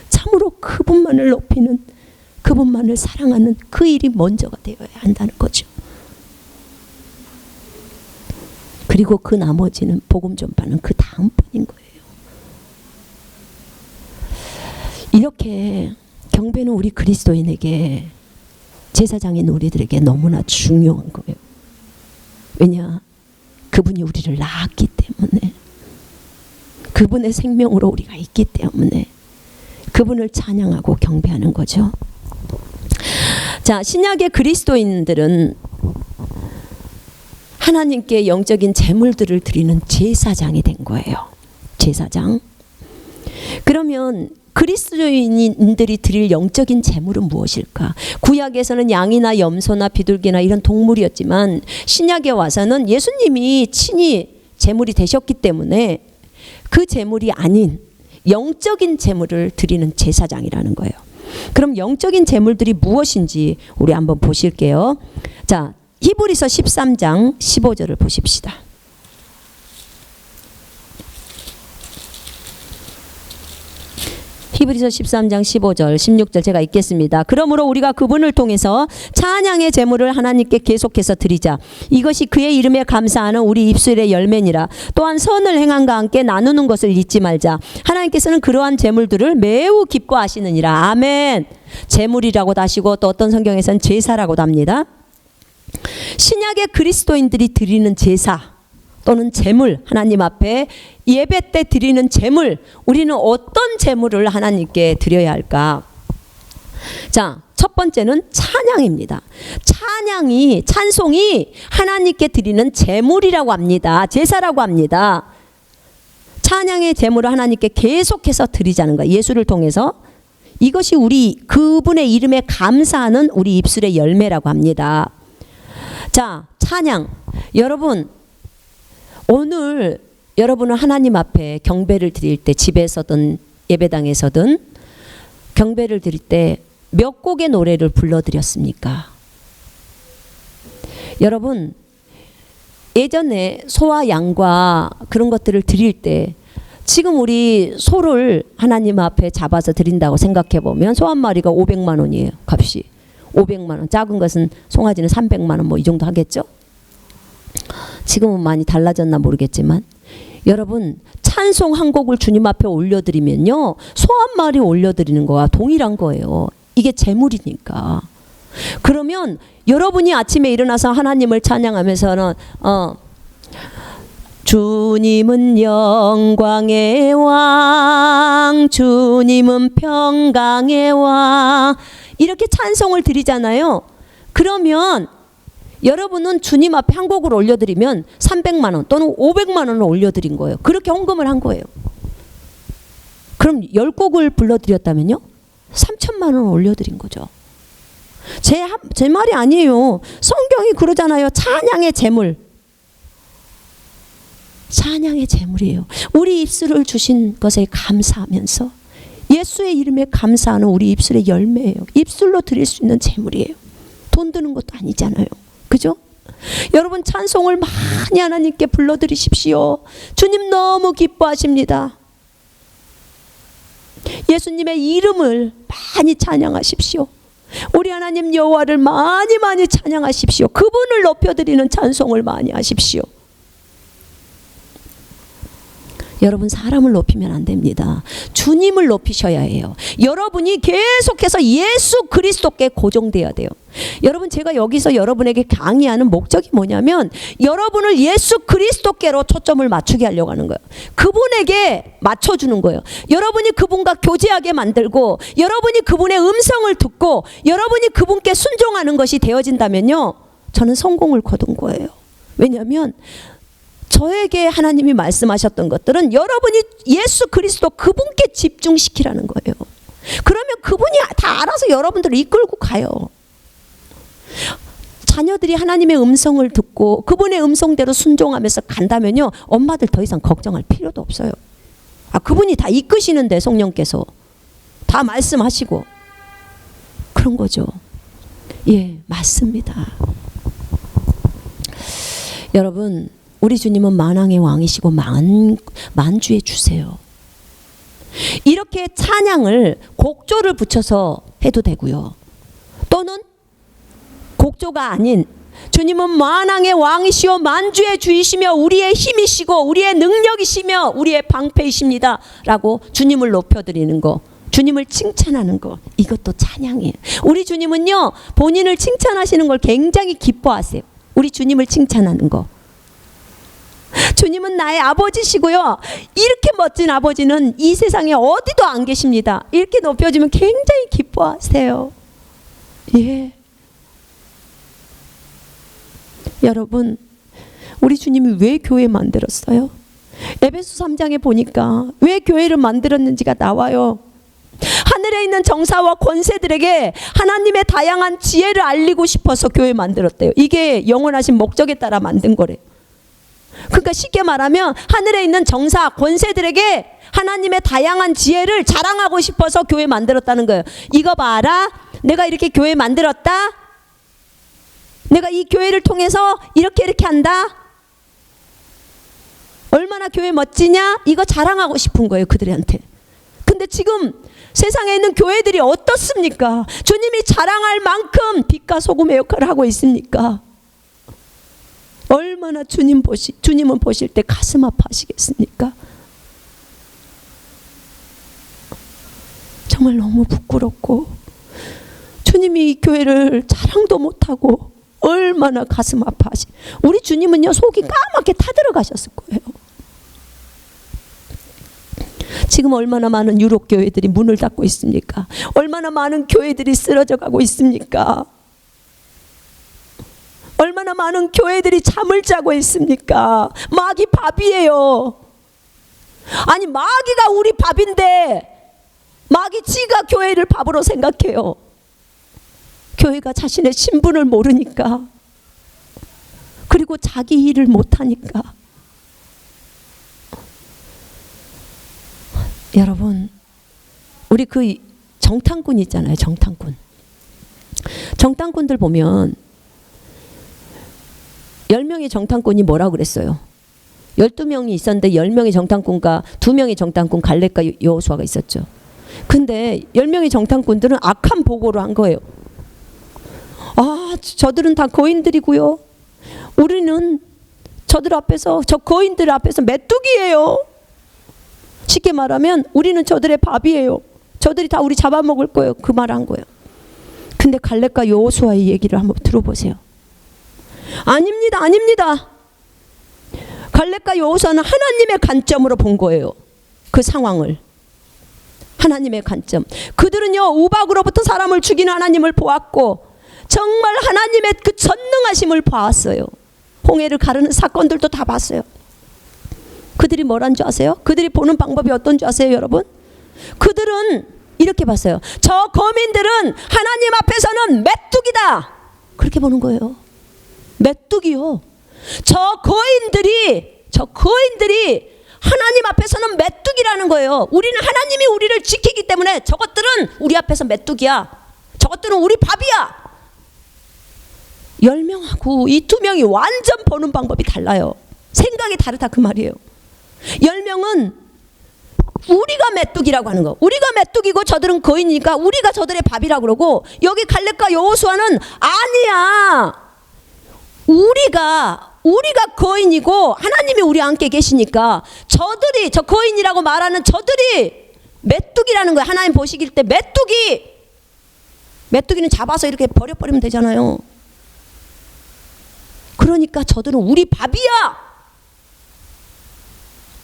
참으로 그분만을 높이는, 그분만을 사랑하는 그 일이 먼저가 되어야 한다는 거죠. 그리고 그 나머지는 복음 전파는 그 다음뿐인 거예요. 이렇게 경배는 우리 그리스도인에게, 제사장인 우리들에게 너무나 중요한 거예요. 왜냐? 그분이 우리를 낳았기 때문에, 그분의 생명으로 우리가 있기 때문에 그분을 찬양하고 경배하는 거죠. 자, 신약의 그리스도인들은 하나님께 영적인 제물들을 드리는 제사장이 된 거예요. 제사장. 그러면 그리스도인들이 드릴 영적인 제물은 무엇일까? 구약에서는 양이나 염소나 비둘기나 이런 동물이었지만 신약에 와서는 예수님이 친히 제물이 되셨기 때문에 그 제물이 아닌 영적인 제물을 드리는 제사장이라는 거예요. 그럼 영적인 제물들이 무엇인지 우리 한번 보실게요. 자, 히브리서 13장 15절을 보십시다. 히브리서 13장 15절 16절 제가 읽겠습니다. 그러므로 우리가 그분을 통해서 찬양의 제물을 하나님께 계속해서 드리자. 이것이 그의 이름에 감사하는 우리 입술의 열매니라. 또한 선을 행함과 함께 나누는 것을 잊지 말자. 하나님께서는 그러한 제물들을 매우 기뻐하시느니라. 아멘. 제물이라고도 하시고 또 어떤 성경에서는 제사라고도 합니다. 신약의 그리스도인들이 드리는 제사 또는 제물, 하나님 앞에 예배 때 드리는 제물, 우리는 어떤 제물을 하나님께 드려야 할까? 자, 첫 번째는 찬양입니다. 찬송이 하나님께 드리는 제물이라고 합니다. 제사라고 합니다. 찬양의 제물을 하나님께 계속해서 드리자는 거예요. 예수를 통해서. 이것이 그분의 이름에 감사하는 우리 입술의 열매라고 합니다. 자, 찬양. 여러분, 오늘 여러분은 하나님 앞에 경배를 드릴 때, 집에서든 예배당에서든 경배를 드릴 때 몇 곡의 노래를 불러드렸습니까? 여러분, 예전에 소와 양과 그런 것들을 드릴 때, 지금 우리 소를 하나님 앞에 잡아서 드린다고 생각해 보면 소 한 마리가 500만 원이에요. 값이 500만 원. 작은 것은 송아지는 300만 원 뭐 이 정도 하겠죠? 지금은 많이 달라졌나 모르겠지만, 여러분, 찬송 한 곡을 주님 앞에 올려드리면요, 소 한 마리 올려드리는 거와 동일한 거예요. 이게 제물이니까. 그러면 여러분이 아침에 일어나서 하나님을 찬양하면서는 주님은 영광의 왕, 주님은 평강의 왕, 이렇게 찬송을 드리잖아요. 그러면 여러분은 주님 앞에 한 곡을 올려드리면 300만 원 또는 500만 원을 올려드린 거예요. 그렇게 헌금을 한 거예요. 그럼 10곡을 불러드렸다면요? 3천만 원 올려드린 거죠. 제 말이 아니에요. 성경이 그러잖아요. 찬양의 제물. 찬양의 제물이에요. 우리 입술을 주신 것에 감사하면서 예수의 이름에 감사하는 우리 입술의 열매예요. 입술로 드릴 수 있는 제물이에요. 돈 드는 것도 아니잖아요. 그죠? 여러분, 찬송을 많이 하나님께 불러드리십시오. 주님 너무 기뻐하십니다. 예수님의 이름을 많이 찬양하십시오. 우리 하나님 여호와를 많이 찬양하십시오. 그분을 높여드리는 찬송을 많이 하십시오. 여러분, 사람을 높이면 안 됩니다. 주님을 높이셔야 해요. 여러분이 계속해서 예수 그리스도께 고정돼야 돼요. 여러분, 제가 여기서 여러분에게 강의하는 목적이 뭐냐면 여러분을 예수 그리스도께로 초점을 맞추게 하려고 하는 거예요. 그분에게 맞춰주는 거예요. 여러분이 그분과 교제하게 만들고 여러분이 그분의 음성을 듣고 여러분이 그분께 순종하는 것이 되어진다면요, 저는 성공을 거둔 거예요. 왜냐하면 저에게 하나님이 말씀하셨던 것들은 여러분이 예수 그리스도 그분께 집중시키라는 거예요. 그러면 그분이 다 알아서 여러분들을 이끌고 가요. 자녀들이 하나님의 음성을 듣고 그분의 음성대로 순종하면서 간다면요, 엄마들 더 이상 걱정할 필요도 없어요. 그분이 다 이끄시는데, 성령께서 다 말씀하시고 그런 거죠. 예, 맞습니다. 여러분, 우리 주님은 만왕의 왕이시고 만주의 주세요. 이렇게 찬양을 곡조를 붙여서 해도 되고요. 또는 곡조가 아닌 주님은 만왕의 왕이시오 만주의 주이시며 우리의 힘이시고 우리의 능력이시며 우리의 방패이십니다 라고 주님을 높여드리는 거, 주님을 칭찬하는 거, 이것도 찬양이에요. 우리 주님은요, 본인을 칭찬하시는 걸 굉장히 기뻐하세요. 우리 주님을 칭찬하는 거. 주님은 나의 아버지시고요, 이렇게 멋진 아버지는 이 세상에 어디도 안 계십니다. 이렇게 높여주면 굉장히 기뻐하세요. 예. 여러분, 우리 주님이 왜 교회 만들었어요? 에베소 3장에 보니까 왜 교회를 만들었는지가 나와요. 하늘에 있는 정사와 권세들에게 하나님의 다양한 지혜를 알리고 싶어서 교회 만들었대요. 이게 영원하신 목적에 따라 만든 거래요. 그러니까 쉽게 말하면 하늘에 있는 정사, 권세들에게 하나님의 다양한 지혜를 자랑하고 싶어서 교회 만들었다는 거예요. 이거 봐라, 내가 이렇게 교회 만들었다, 내가 이 교회를 통해서 이렇게 한다, 얼마나 교회 멋지냐, 이거 자랑하고 싶은 거예요, 그들한테. 근데 근데 지금 세상에 있는 교회들이 어떻습니까? 주님이 자랑할 만큼 빛과 소금의 역할을 하고 있습니까? 얼마나 주님은 보실 때 가슴 아파하시겠습니까? 정말 너무 부끄럽고, 주님이 이 교회를 자랑도 못하고 얼마나 가슴 아파하시. 우리 주님은요, 속이 까맣게 타들어가셨을 거예요. 지금 얼마나 많은 유럽 교회들이 문을 닫고 있습니까? 얼마나 많은 교회들이 쓰러져 가고 있습니까? 얼마나 많은 교회들이 잠을 자고 있습니까? 마귀 밥이에요. 아니, 마귀가 우리 밥인데 마귀 지가 교회를 밥으로 생각해요. 교회가 자신의 신분을 모르니까, 그리고 자기 일을 못하니까. 여러분, 우리 그 정탐꾼 있잖아요. 정탐꾼들 보면 10명의 정탐꾼이 뭐라고 그랬어요? 12명이 있었는데 10명의 정탐꾼과 2명의 정탐꾼 갈렙과 여호수아가 있었죠. 근데 10명의 정탐꾼들은 악한 보고를 한 거예요. 아, 저들은 다 거인들이고요. 우리는 저 거인들 앞에서 메뚜기예요. 쉽게 말하면 우리는 저들의 밥이에요. 저들이 다 우리 잡아먹을 거예요. 그 말 한 거예요. 근데 갈렙과 여호수아의 얘기를 한번 들어보세요. 아닙니다. 갈렙과 여호수아는 하나님의 관점으로 본 거예요. 그 상황을. 하나님의 관점. 그들은요, 우박으로부터 사람을 죽이는 하나님을 보았고 정말 하나님의 그 전능하심을 보았어요. 홍해를 가르는 사건들도 다 봤어요. 그들이 뭐란 줄 아세요? 그들이 보는 방법이 어떤 줄 아세요, 여러분? 그들은 이렇게 봤어요. 저 거민들은 하나님 앞에서는 메뚜기다. 그렇게 보는 거예요. 메뚜기요. 저 거인들이 하나님 앞에서는 메뚜기라는 거예요. 우리는 하나님이 우리를 지키기 때문에 저것들은 우리 앞에서 메뚜기야. 저것들은 우리 밥이야. 10명하고 이 2명이 완전 보는 방법이 달라요. 생각이 다르다 그 말이에요. 10명은 우리가 메뚜기라고 하는 거. 우리가 메뚜기고 저들은 거인이니까 우리가 저들의 밥이라고 그러고, 여기 갈렙과 여호수아는 아니야. 우리가 거인이고 하나님이 우리 함께 계시니까 저들이, 저 거인이라고 말하는 저들이 메뚜기라는 거야. 하나님 보시길 때 메뚜기는 잡아서 이렇게 버려버리면 되잖아요. 그러니까 저들은 우리 밥이야.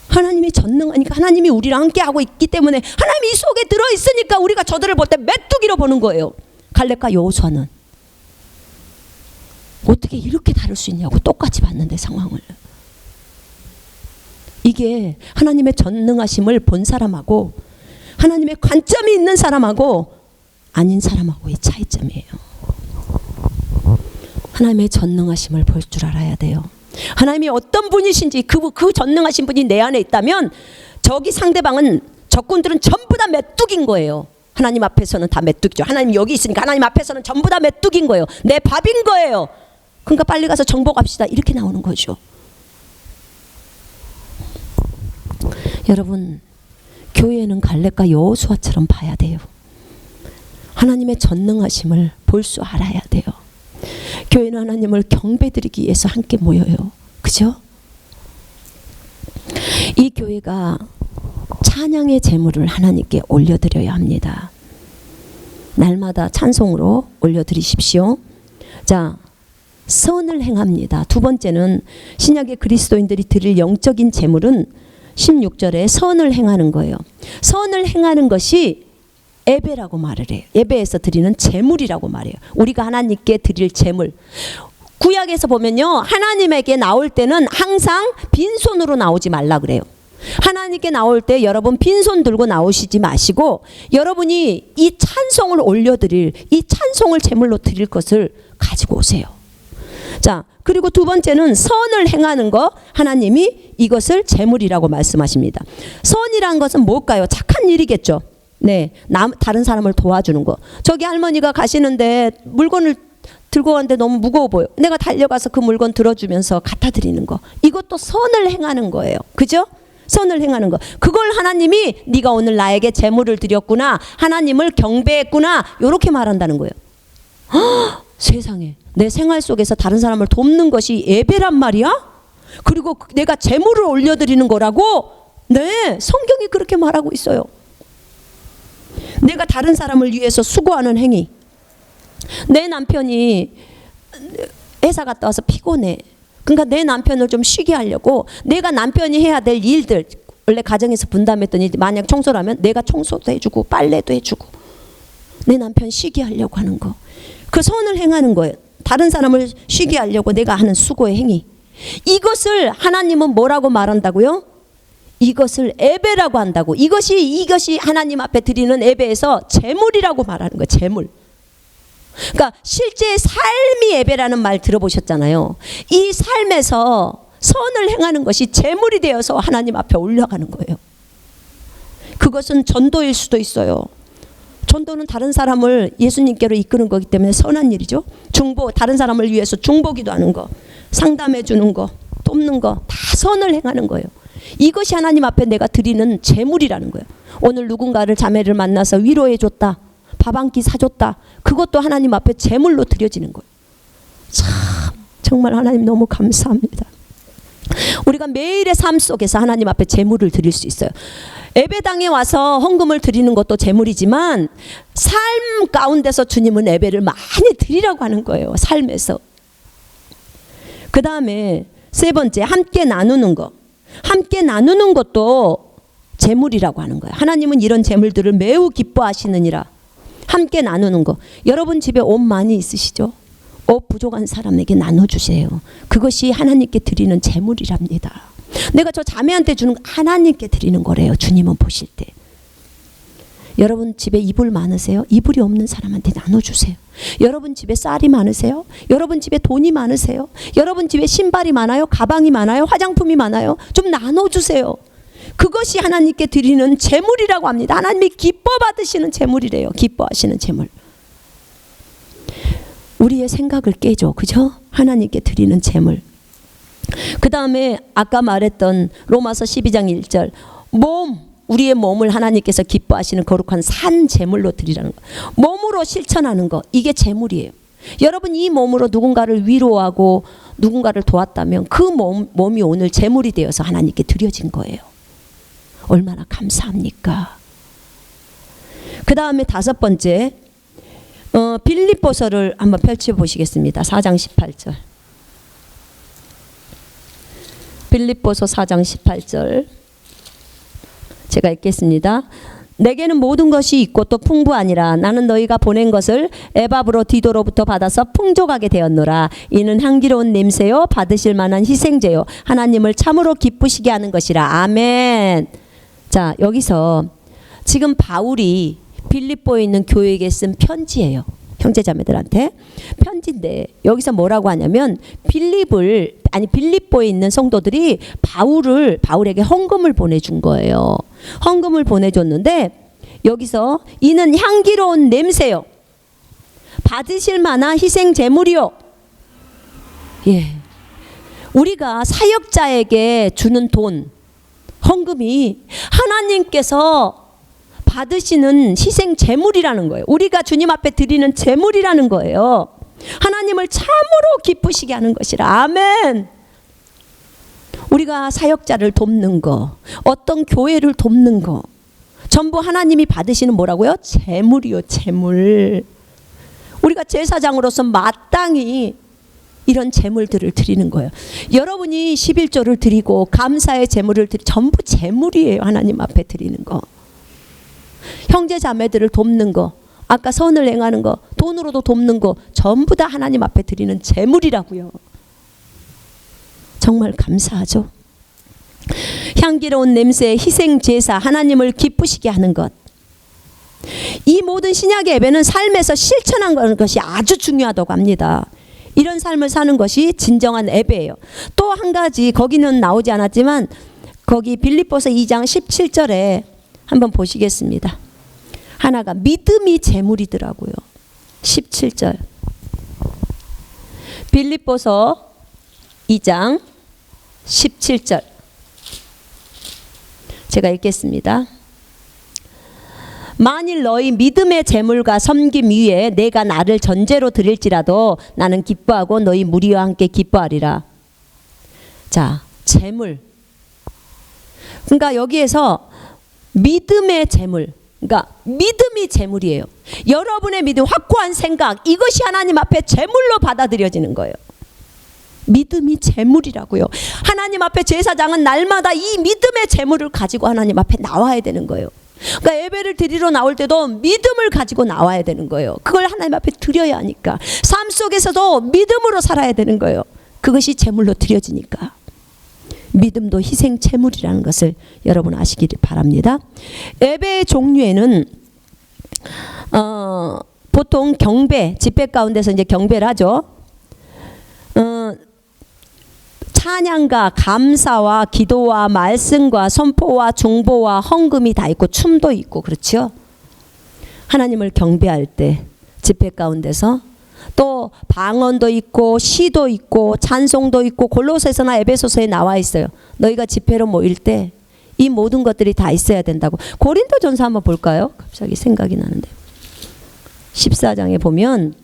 하나님이 전능하니까, 하나님이 우리랑 함께 하고 있기 때문에, 하나님이 이 속에 들어있으니까 우리가 저들을 볼 때 메뚜기로 보는 거예요. 갈렙과 여호수아는 어떻게 이렇게 다를 수 있냐고, 똑같이 봤는데 상황을. 이게 하나님의 전능하심을 본 사람하고 하나님의 관점이 있는 사람하고 아닌 사람하고의 차이점이에요. 하나님의 전능하심을 볼 줄 알아야 돼요. 하나님이 어떤 분이신지, 그 전능하신 분이 내 안에 있다면 저기 상대방은, 적군들은 전부 다 메뚜기인 거예요. 하나님 앞에서는 다 메뚜기죠. 하나님 여기 있으니까 하나님 앞에서는 전부 다 메뚜기인 거예요. 내 밥인 거예요. 그러니까 빨리 가서 정복합시다. 이렇게 나오는 거죠. 여러분, 교회는 갈렙과 여호수아처럼 봐야 돼요. 하나님의 전능하심을 볼 줄 알아야 돼요. 교회는 하나님을 경배드리기 위해서 함께 모여요. 그죠? 이 교회가 찬양의 제물을 하나님께 올려드려야 합니다. 날마다 찬송으로 올려드리십시오. 자, 선을 행합니다. 두 번째는 신약의 그리스도인들이 드릴 영적인 제물은 16절에 선을 행하는 거예요. 선을 행하는 것이 예배라고 말을 해요. 예배에서 드리는 제물이라고 말해요. 우리가 하나님께 드릴 제물. 구약에서 보면요, 하나님에게 나올 때는 항상 빈손으로 나오지 말라 그래요. 하나님께 나올 때 여러분 빈손 들고 나오시지 마시고, 여러분이 이 찬송을 올려드릴, 이 찬송을 제물로 드릴 것을 가지고 오세요. 자, 그리고 두 번째는 선을 행하는 거. 하나님이 이것을 제물이라고 말씀하십니다. 선이란 것은 뭘까요? 착한 일이겠죠. 네, 다른 사람을 도와주는 거. 저기 할머니가 가시는데 물건을 들고 가는데 너무 무거워 보여. 내가 달려가서 그 물건 들어주면서 갖다 드리는 거. 이것도 선을 행하는 거예요. 그죠? 선을 행하는 거. 그걸 하나님이 네가 오늘 나에게 제물을 드렸구나, 하나님을 경배했구나, 이렇게 말한다는 거예요. 세상에, 내 생활 속에서 다른 사람을 돕는 것이 예배란 말이야? 그리고 내가 제물을 올려드리는 거라고? 네, 성경이 그렇게 말하고 있어요. 내가 다른 사람을 위해서 수고하는 행위. 내 남편이 회사 갔다 와서 피곤해. 그러니까 내 남편을 좀 쉬게 하려고 내가 남편이 해야 될 일들, 원래 가정에서 분담했더니 만약 청소를 하면 내가 청소도 해주고 빨래도 해주고 내 남편 쉬게 하려고 하는 거. 그 선을 행하는 거예요. 다른 사람을 쉬게 하려고 내가 하는 수고의 행위. 이것을 하나님은 뭐라고 말한다고요? 이것을 예배라고 한다고. 이것이 하나님 앞에 드리는 예배에서 제물이라고 말하는 거예요. 제물. 그러니까 실제 삶이 예배라는 말 들어보셨잖아요. 이 삶에서 선을 행하는 것이 제물이 되어서 하나님 앞에 올라가는 거예요. 그것은 전도일 수도 있어요. 전도는 다른 사람을 예수님께로 이끄는 거기 때문에 선한 일이죠. 중보, 다른 사람을 위해서 중보기도 하는 거, 상담해 주는 거, 돕는 거, 다 선을 행하는 거예요. 이것이 하나님 앞에 내가 드리는 제물이라는 거예요. 오늘 누군가를, 자매를 만나서 위로해 줬다, 밥 한 끼 사줬다, 그것도 하나님 앞에 제물로 드려지는 거예요. 참 정말 하나님 너무 감사합니다. 우리가 매일의 삶 속에서 하나님 앞에 제물을 드릴 수 있어요. 예배당에 와서 헌금을 드리는 것도 제물이지만 삶 가운데서 주님은 예배를 많이 드리라고 하는 거예요. 삶에서. 그 다음에 세 번째, 함께 나누는 거. 함께 나누는 것도 제물이라고 하는 거예요. 하나님은 이런 제물들을 매우 기뻐하시느니라. 함께 나누는 거. 여러분 집에 옷 많이 있으시죠? 옷 부족한 사람에게 나눠주세요. 그것이 하나님께 드리는 제물이랍니다. 내가 저 자매한테 주는 거 하나님께 드리는 거래요. 주님은 보실 때. 여러분 집에 이불 많으세요? 이불이 없는 사람한테 나눠주세요. 여러분 집에 쌀이 많으세요? 여러분 집에 돈이 많으세요? 여러분 집에 신발이 많아요? 가방이 많아요? 화장품이 많아요? 좀 나눠주세요. 그것이 하나님께 드리는 제물이라고 합니다. 하나님이 기뻐 받으시는 제물이래요. 기뻐하시는 제물. 우리의 생각을 깨죠. 그죠? 하나님께 드리는 제물. 그 다음에 아까 말했던 로마서 12장 1절, 우리의 몸을 하나님께서 기뻐하시는 거룩한 산 제물로 드리라는 거. 몸으로 실천하는 거, 이게 제물이에요. 여러분 이 몸으로 누군가를 위로하고 누군가를 도왔다면 그 몸이 오늘 제물이 되어서 하나님께 드려진 거예요. 얼마나 감사합니까? 그 다음에 다섯 번째, 빌립보서를 한번 펼쳐보시겠습니다. 4장 18절. 빌립보서 4장 18절 제가 읽겠습니다. 내게는 모든 것이 있고 또 풍부하니라. 나는 너희가 보낸 것을 에바브로 디도로부터 받아서 풍족하게 되었노라. 이는 향기로운 냄새요 받으실 만한 희생제요 하나님을 참으로 기쁘시게 하는 것이라. 아멘. 자, 여기서 지금 바울이 빌립보에 있는 교회에게 쓴 편지예요. 형제자매들한테 편지인데 여기서 뭐라고 하냐면 빌립보에 있는 성도들이 바울에게 헌금을 보내준 거예요. 헌금을 보내줬는데 여기서 이는 향기로운 냄새요 받으실 만한 희생 제물이요. 예, 우리가 사역자에게 주는 돈, 헌금이 하나님께서 받으시는 희생 제물이라는 거예요. 우리가 주님 앞에 드리는 제물이라는 거예요. 하나님을 참으로 기쁘시게 하는 것이라. 아멘. 우리가 사역자를 돕는 거, 어떤 교회를 돕는 거, 전부 하나님이 받으시는 뭐라고요? 제물이요, 제물. 우리가 제사장으로서 마땅히 이런 제물들을 드리는 거예요. 여러분이 11조를 드리고 감사의 제물을 전부 제물이에요. 하나님 앞에 드리는 거. 형제 자매들을 돕는 거, 아까 선을 행하는 거, 돈으로도 돕는 거 전부 다 하나님 앞에 드리는 제물이라고요. 정말 감사하죠. 향기로운 냄새의 희생 제사, 하나님을 기쁘시게 하는 것. 이 모든 신약의 예배는 삶에서 실천하는 것이 아주 중요하다고 합니다. 이런 삶을 사는 것이 진정한 예배예요. 또 한 가지, 거기는 나오지 않았지만 거기 빌립보서 2장 17절에 한번 보시겠습니다. 하나가 믿음이 제물이더라고요. 17절. 빌립보서 2장 17절. 제가 읽겠습니다. 만일 너희 믿음의 재물과 섬김 위에 내가 나를 전제로 드릴지라도 나는 기뻐하고 너희 무리와 함께 기뻐하리라. 자, 재물. 그러니까 여기에서 믿음의 재물. 그러니까 믿음이 재물이에요. 여러분의 믿음, 확고한 생각, 이것이 하나님 앞에 재물로 받아들여지는 거예요. 믿음이 재물이라고요. 하나님 앞에 제사장은 날마다 이 믿음의 재물을 가지고 하나님 앞에 나와야 되는 거예요. 그러니까 예배를 드리러 나올 때도 믿음을 가지고 나와야 되는 거예요. 그걸 하나님 앞에 드려야 하니까. 삶 속에서도 믿음으로 살아야 되는 거예요. 그것이 재물로 드려지니까. 믿음도 희생 재물이라는 것을 여러분 아시기를 바랍니다. 예배의 종류에는 보통 경배, 집회 가운데서 이제 경배를 하죠. 찬양과 감사와 기도와 말씀과 선포와 중보와 헌금이 다 있고 춤도 있고 그렇죠. 하나님을 경배할 때 집회 가운데서 또 방언도 있고 시도 있고 찬송도 있고 골로새서나 에베소서에 나와 있어요. 너희가 집회로 모일 때 이 모든 것들이 다 있어야 된다고. 고린도전서 한번 볼까요? 갑자기 생각이 나는데 14장에 보면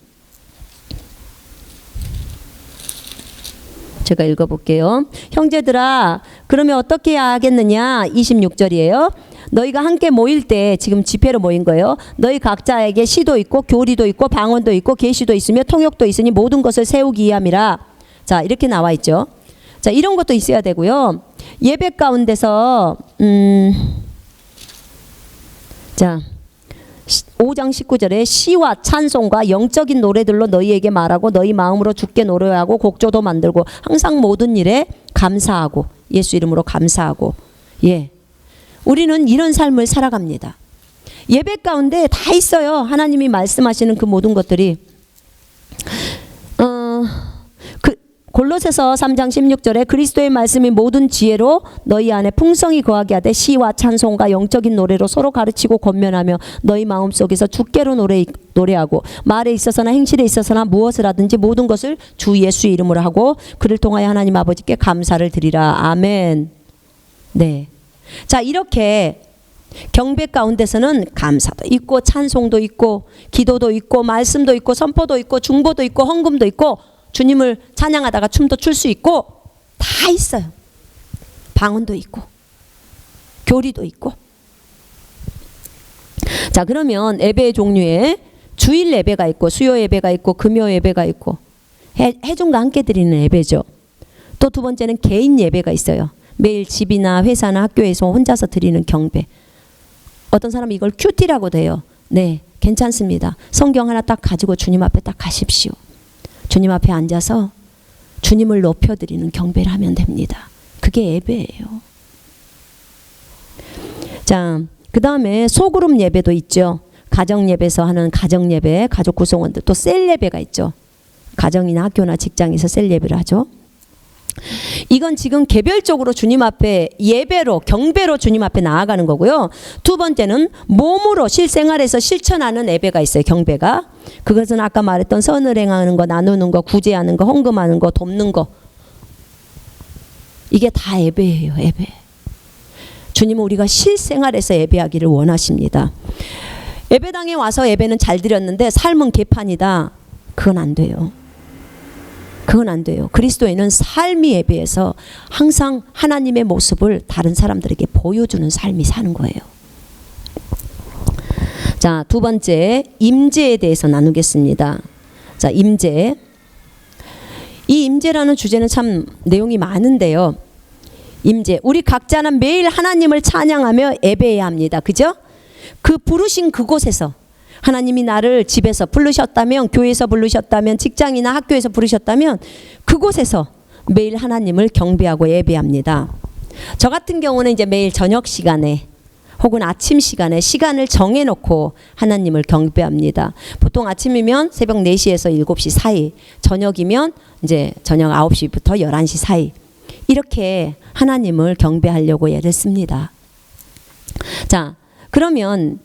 제가 읽어볼게요. 형제들아 그러면 어떻게 해야 하겠느냐. 26절이에요. 너희가 함께 모일 때 지금 집회로 모인 거예요. 너희 각자에게 시도 있고 교리도 있고 방언도 있고 계시도 있으며 통역도 있으니 모든 것을 세우기 위함이라. 자, 이렇게 나와 있죠. 자, 이런 것도 있어야 되고요. 예배 가운데서 자 5장 19절에 시와 찬송과 영적인 노래들로 너희에게 말하고 너희 마음으로 주께 노래하고 곡조도 만들고 항상 모든 일에 감사하고 예수 이름으로 감사하고. 예, 우리는 이런 삶을 살아갑니다. 예배 가운데 다 있어요. 하나님이 말씀하시는 그 모든 것들이. 골로새서 3장 16절에 그리스도의 말씀이 모든 지혜로 너희 안에 풍성히 거하게 하되 시와 찬송과 영적인 노래로 서로 가르치고 권면하며 너희 마음속에서 주께로 노래하고 말에 있어서나 행실에 있어서나 무엇을 하든지 모든 것을 주 예수 이름으로 하고 그를 통하여 하나님 아버지께 감사를 드리라. 아멘. 네. 자, 이렇게 경배 가운데서는 감사도 있고 찬송도 있고 기도도 있고 말씀도 있고 선포도 있고 중보도 있고 헌금도 있고 주님을 찬양하다가 춤도 출 수 있고 다 있어요. 방언도 있고 교리도 있고. 자, 그러면 예배의 종류에 주일 예배가 있고 수요 예배가 있고 금요 예배가 있고 회중과 함께 드리는 예배죠. 또 두 번째는 개인 예배가 있어요. 매일 집이나 회사나 학교에서 혼자서 드리는 경배. 어떤 사람은 이걸 큐티라고도 해요. 네, 괜찮습니다. 성경 하나 딱 가지고 주님 앞에 딱 가십시오. 주님 앞에 앉아서 주님을 높여드리는 경배를 하면 됩니다. 그게 예배예요. 자, 그 다음에 소그룹 예배도 있죠. 가정 예배에서 하는 가정 예배, 가족 구성원들. 또 셀 예배가 있죠. 가정이나 학교나 직장에서 셀 예배를 하죠. 이건 지금 개별적으로 주님 앞에 예배로 경배로 주님 앞에 나아가는 거고요. 두 번째는 몸으로 실생활에서 실천하는 예배가 있어요. 경배가. 그것은 아까 말했던 선을 행하는 거, 나누는 거, 구제하는 거, 헌금하는 거, 돕는 거. 이게 다 예배예요. 예배. 주님은 우리가 실생활에서 예배하기를 원하십니다. 예배당에 와서 예배는 잘 드렸는데 삶은 개판이다. 그건 안 돼요. 그건 안 돼요. 그리스도인은 삶이 예배에서 항상 하나님의 모습을 다른 사람들에게 보여주는 삶이 사는 거예요. 자, 두 번째 임재에 대해서 나누겠습니다. 자, 임재. 이 임재라는 주제는 참 내용이 많은데요. 임재. 우리 각자는 매일 하나님을 찬양하며 예배해야 합니다. 그죠? 그 부르신 그곳에서 하나님이 나를 집에서 부르셨다면, 교회에서 부르셨다면, 직장이나 학교에서 부르셨다면 그곳에서 매일 하나님을 경배하고 예배합니다. 저 같은 경우는 이제 매일 저녁 시간에 혹은 아침 시간에 시간을 정해놓고 하나님을 경배합니다. 보통 아침이면 새벽 4시에서 7시 사이, 저녁이면 이제 저녁 9시부터 11시 사이 이렇게 하나님을 경배하려고 애를 씁니다. 자, 그러면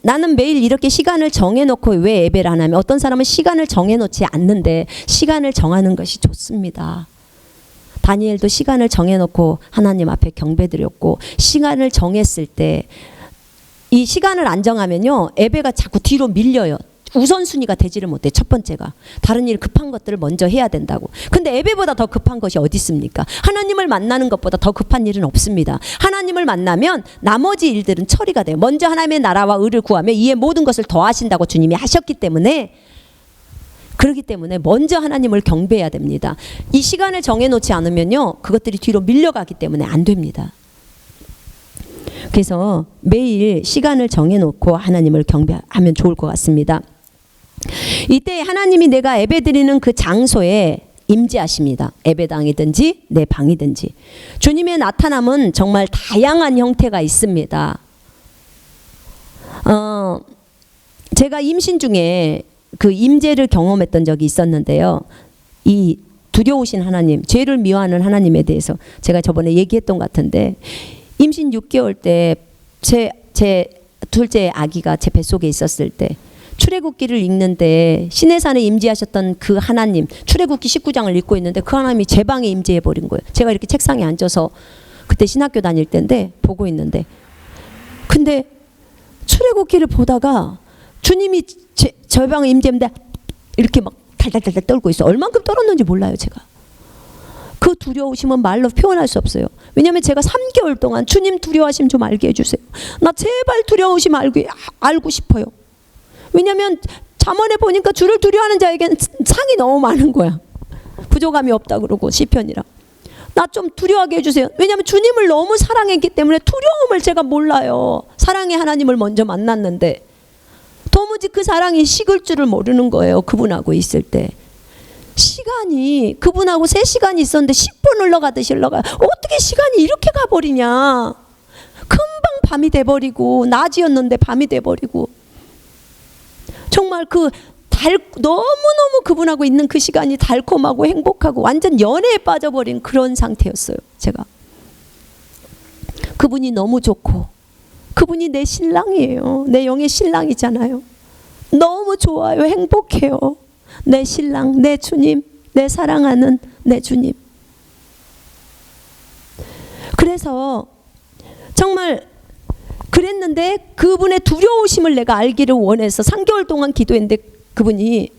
나는 매일 이렇게 시간을 정해놓고 왜 예배를 안 하면, 어떤 사람은 시간을 정해놓지 않는데 시간을 정하는 것이 좋습니다. 다니엘도 시간을 정해놓고 하나님 앞에 경배드렸고, 시간을 정했을 때 이 시간을 안 정하면요 예배가 자꾸 뒤로 밀려요. 우선순위가 되지를 못해. 첫 번째가 다른 일 급한 것들을 먼저 해야 된다고. 근데 예배보다 더 급한 것이 어디 있습니까? 하나님을 만나는 것보다 더 급한 일은 없습니다. 하나님을 만나면 나머지 일들은 처리가 돼요. 먼저 하나님의 나라와 의를 구하면 이에 모든 것을 더하신다고 주님이 하셨기 때문에, 그렇기 때문에 먼저 하나님을 경배해야 됩니다. 이 시간을 정해놓지 않으면요 그것들이 뒤로 밀려가기 때문에 안 됩니다. 그래서 매일 시간을 정해놓고 하나님을 경배하면 좋을 것 같습니다. 이때 하나님이 내가 예배드리는 그 장소에 임재하십니다. 예배당이든지 내 방이든지. 주님의 나타남은 정말 다양한 형태가 있습니다. 제가 임신 중에 그 임재를 경험했던 적이 있었는데요. 이 두려우신 하나님, 죄를 미워하는 하나님에 대해서 제가 저번에 얘기했던 것 같은데, 임신 6개월 때 제 둘째 아기가 제 뱃속에 있었을 때 출애굽기를 읽는데 시내산에 임재하셨던 그 하나님, 출애굽기 19장을 읽고 있는데 그 하나님이 제 방에 임재해 버린 거예요. 제가 이렇게 책상에 앉아서 그때 신학교 다닐 때인데 보고 있는데, 근데 출애굽기를 보다가 주님이 제 방에 임재했는데 이렇게 막 달달달달 떨고 있어. 얼만큼 떨었는지 몰라요 제가. 그 두려우심은 말로 표현할 수 없어요. 왜냐하면 제가 3개월 동안 주님 두려워하심 좀 알게 해주세요. 나 제발 두려우심 알고 싶어요. 왜냐하면 잠언에 보니까 주를 두려워하는 자에게는 상이 너무 많은 거야. 부족함이 없다 그러고 시편이라. 나 좀 두려워하게 해주세요. 왜냐하면 주님을 너무 사랑했기 때문에 두려움을 제가 몰라요. 사랑의 하나님을 먼저 만났는데 도무지 그 사랑이 식을 줄을 모르는 거예요. 그분하고 있을 때. 시간이 그분하고 3시간이 있었는데 10분 흘러가듯이 흘러가요. 어떻게 시간이 이렇게 가버리냐. 금방 밤이 돼버리고, 낮이었는데 밤이 돼버리고, 정말 너무너무 그분하고 있는 그 시간이 달콤하고 행복하고 완전 연애에 빠져버린 그런 상태였어요 제가. 그분이 너무 좋고, 그분이 내 신랑이에요. 내 영의 신랑이잖아요. 너무 좋아요. 행복해요. 내 신랑, 내 주님, 내 사랑하는 내 주님. 그래서 정말 그랬는데 그분의 두려우심을 내가 알기를 원해서 3개월 동안 기도했는데 그분이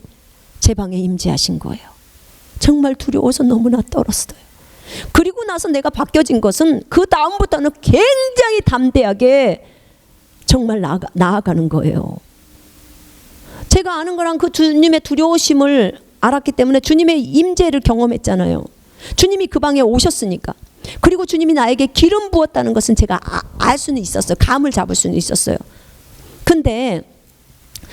제 방에 임재하신 거예요. 정말 두려워서 너무나 떨었어요. 그리고 나서 내가 바뀌어진 것은 그 다음부터는 굉장히 담대하게 정말 나아가는 거예요. 제가 아는 거랑 그 주님의 두려우심을 알았기 때문에 주님의 임재를 경험했잖아요. 주님이 그 방에 오셨으니까. 그리고 주님이 나에게 기름 부었다는 것은 제가 알 수는 있었어요. 감을 잡을 수는 있었어요. 근데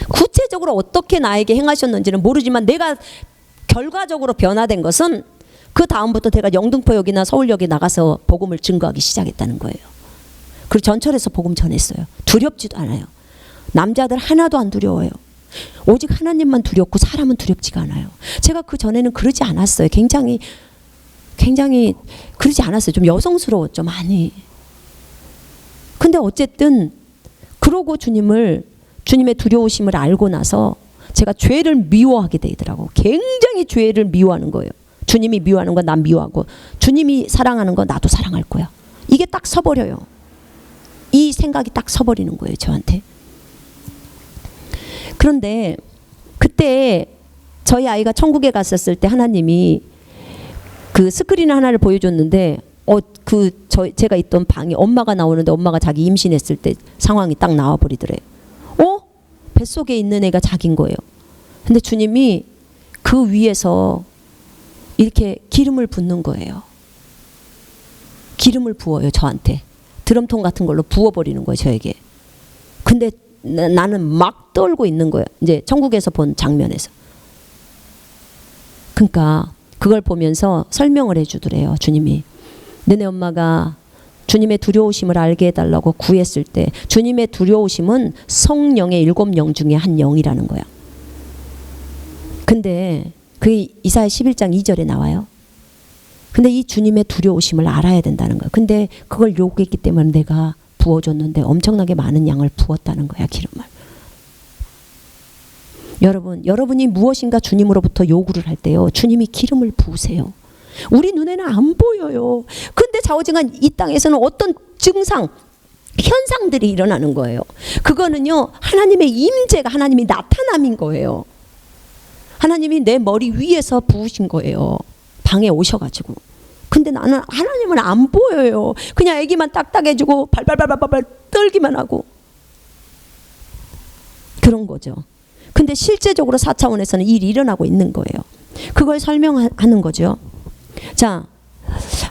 구체적으로 어떻게 나에게 행하셨는지는 모르지만 내가 결과적으로 변화된 것은 그 다음부터 제가 영등포역이나 서울역에 나가서 복음을 증거하기 시작했다는 거예요. 그리고 전철에서 복음 전했어요. 두렵지도 않아요. 남자들 하나도 안 두려워요. 오직 하나님만 두렵고 사람은 두렵지가 않아요. 제가 그 전에는 그러지 않았어요. 굉장히 그러지 않았어요. 좀 여성스러웠죠, 많이. 근데 어쨌든 그러고 주님의 두려우심을 알고 나서 제가 죄를 미워하게 되더라고. 굉장히 죄를 미워하는 거예요. 주님이 미워하는 건 난 미워하고, 주님이 사랑하는 건 나도 사랑할 거야. 이게 딱 서버려요. 이 생각이 딱 서버리는 거예요, 저한테. 그런데 그때 저희 아이가 천국에 갔었을 때 하나님이 그 스크린 하나를 보여줬는데 제가 있던 방에 엄마가 나오는데 엄마가 자기 임신했을 때 상황이 딱 나와버리더래요. 뱃속에 있는 애가 자기인 거예요. 근데 주님이 그 위에서 이렇게 기름을 붓는 거예요. 기름을 부어요, 저한테. 드럼통 같은 걸로 부어버리는 거예요, 저에게. 근데 나는 막 떨고 있는 거예요. 이제 천국에서 본 장면에서. 그러니까 그걸 보면서 설명을 해주더래요, 주님이. 너네 엄마가 주님의 두려우심을 알게 해달라고 구했을 때 주님의 두려우심은 성령의 7영 중에 한 영이라는 거야. 근데 그게 이사야 11장 2절에 나와요. 근데 이 주님의 두려우심을 알아야 된다는 거야. 근데 그걸 요구했기 때문에 내가 부어줬는데 엄청나게 많은 양을 부었다는 거야, 기름을. 여러분이 무엇인가 주님으로부터 요구를 할 때요, 주님이 기름을 부으세요. 우리 눈에는 안 보여요. 근데 좌우지간 이 땅에서는 어떤 증상, 현상들이 일어나는 거예요. 그거는요, 하나님의 임재가, 하나님이 나타남인 거예요. 하나님이 내 머리 위에서 부으신 거예요. 방에 오셔가지고. 근데 나는 하나님은 안 보여요. 그냥 애기만 딱딱해지고 발발발발발 떨기만 하고 그런 거죠. 근데 실제적으로 4차원에서는 일이 일어나고 있는 거예요. 그걸 설명하는 거죠. 자,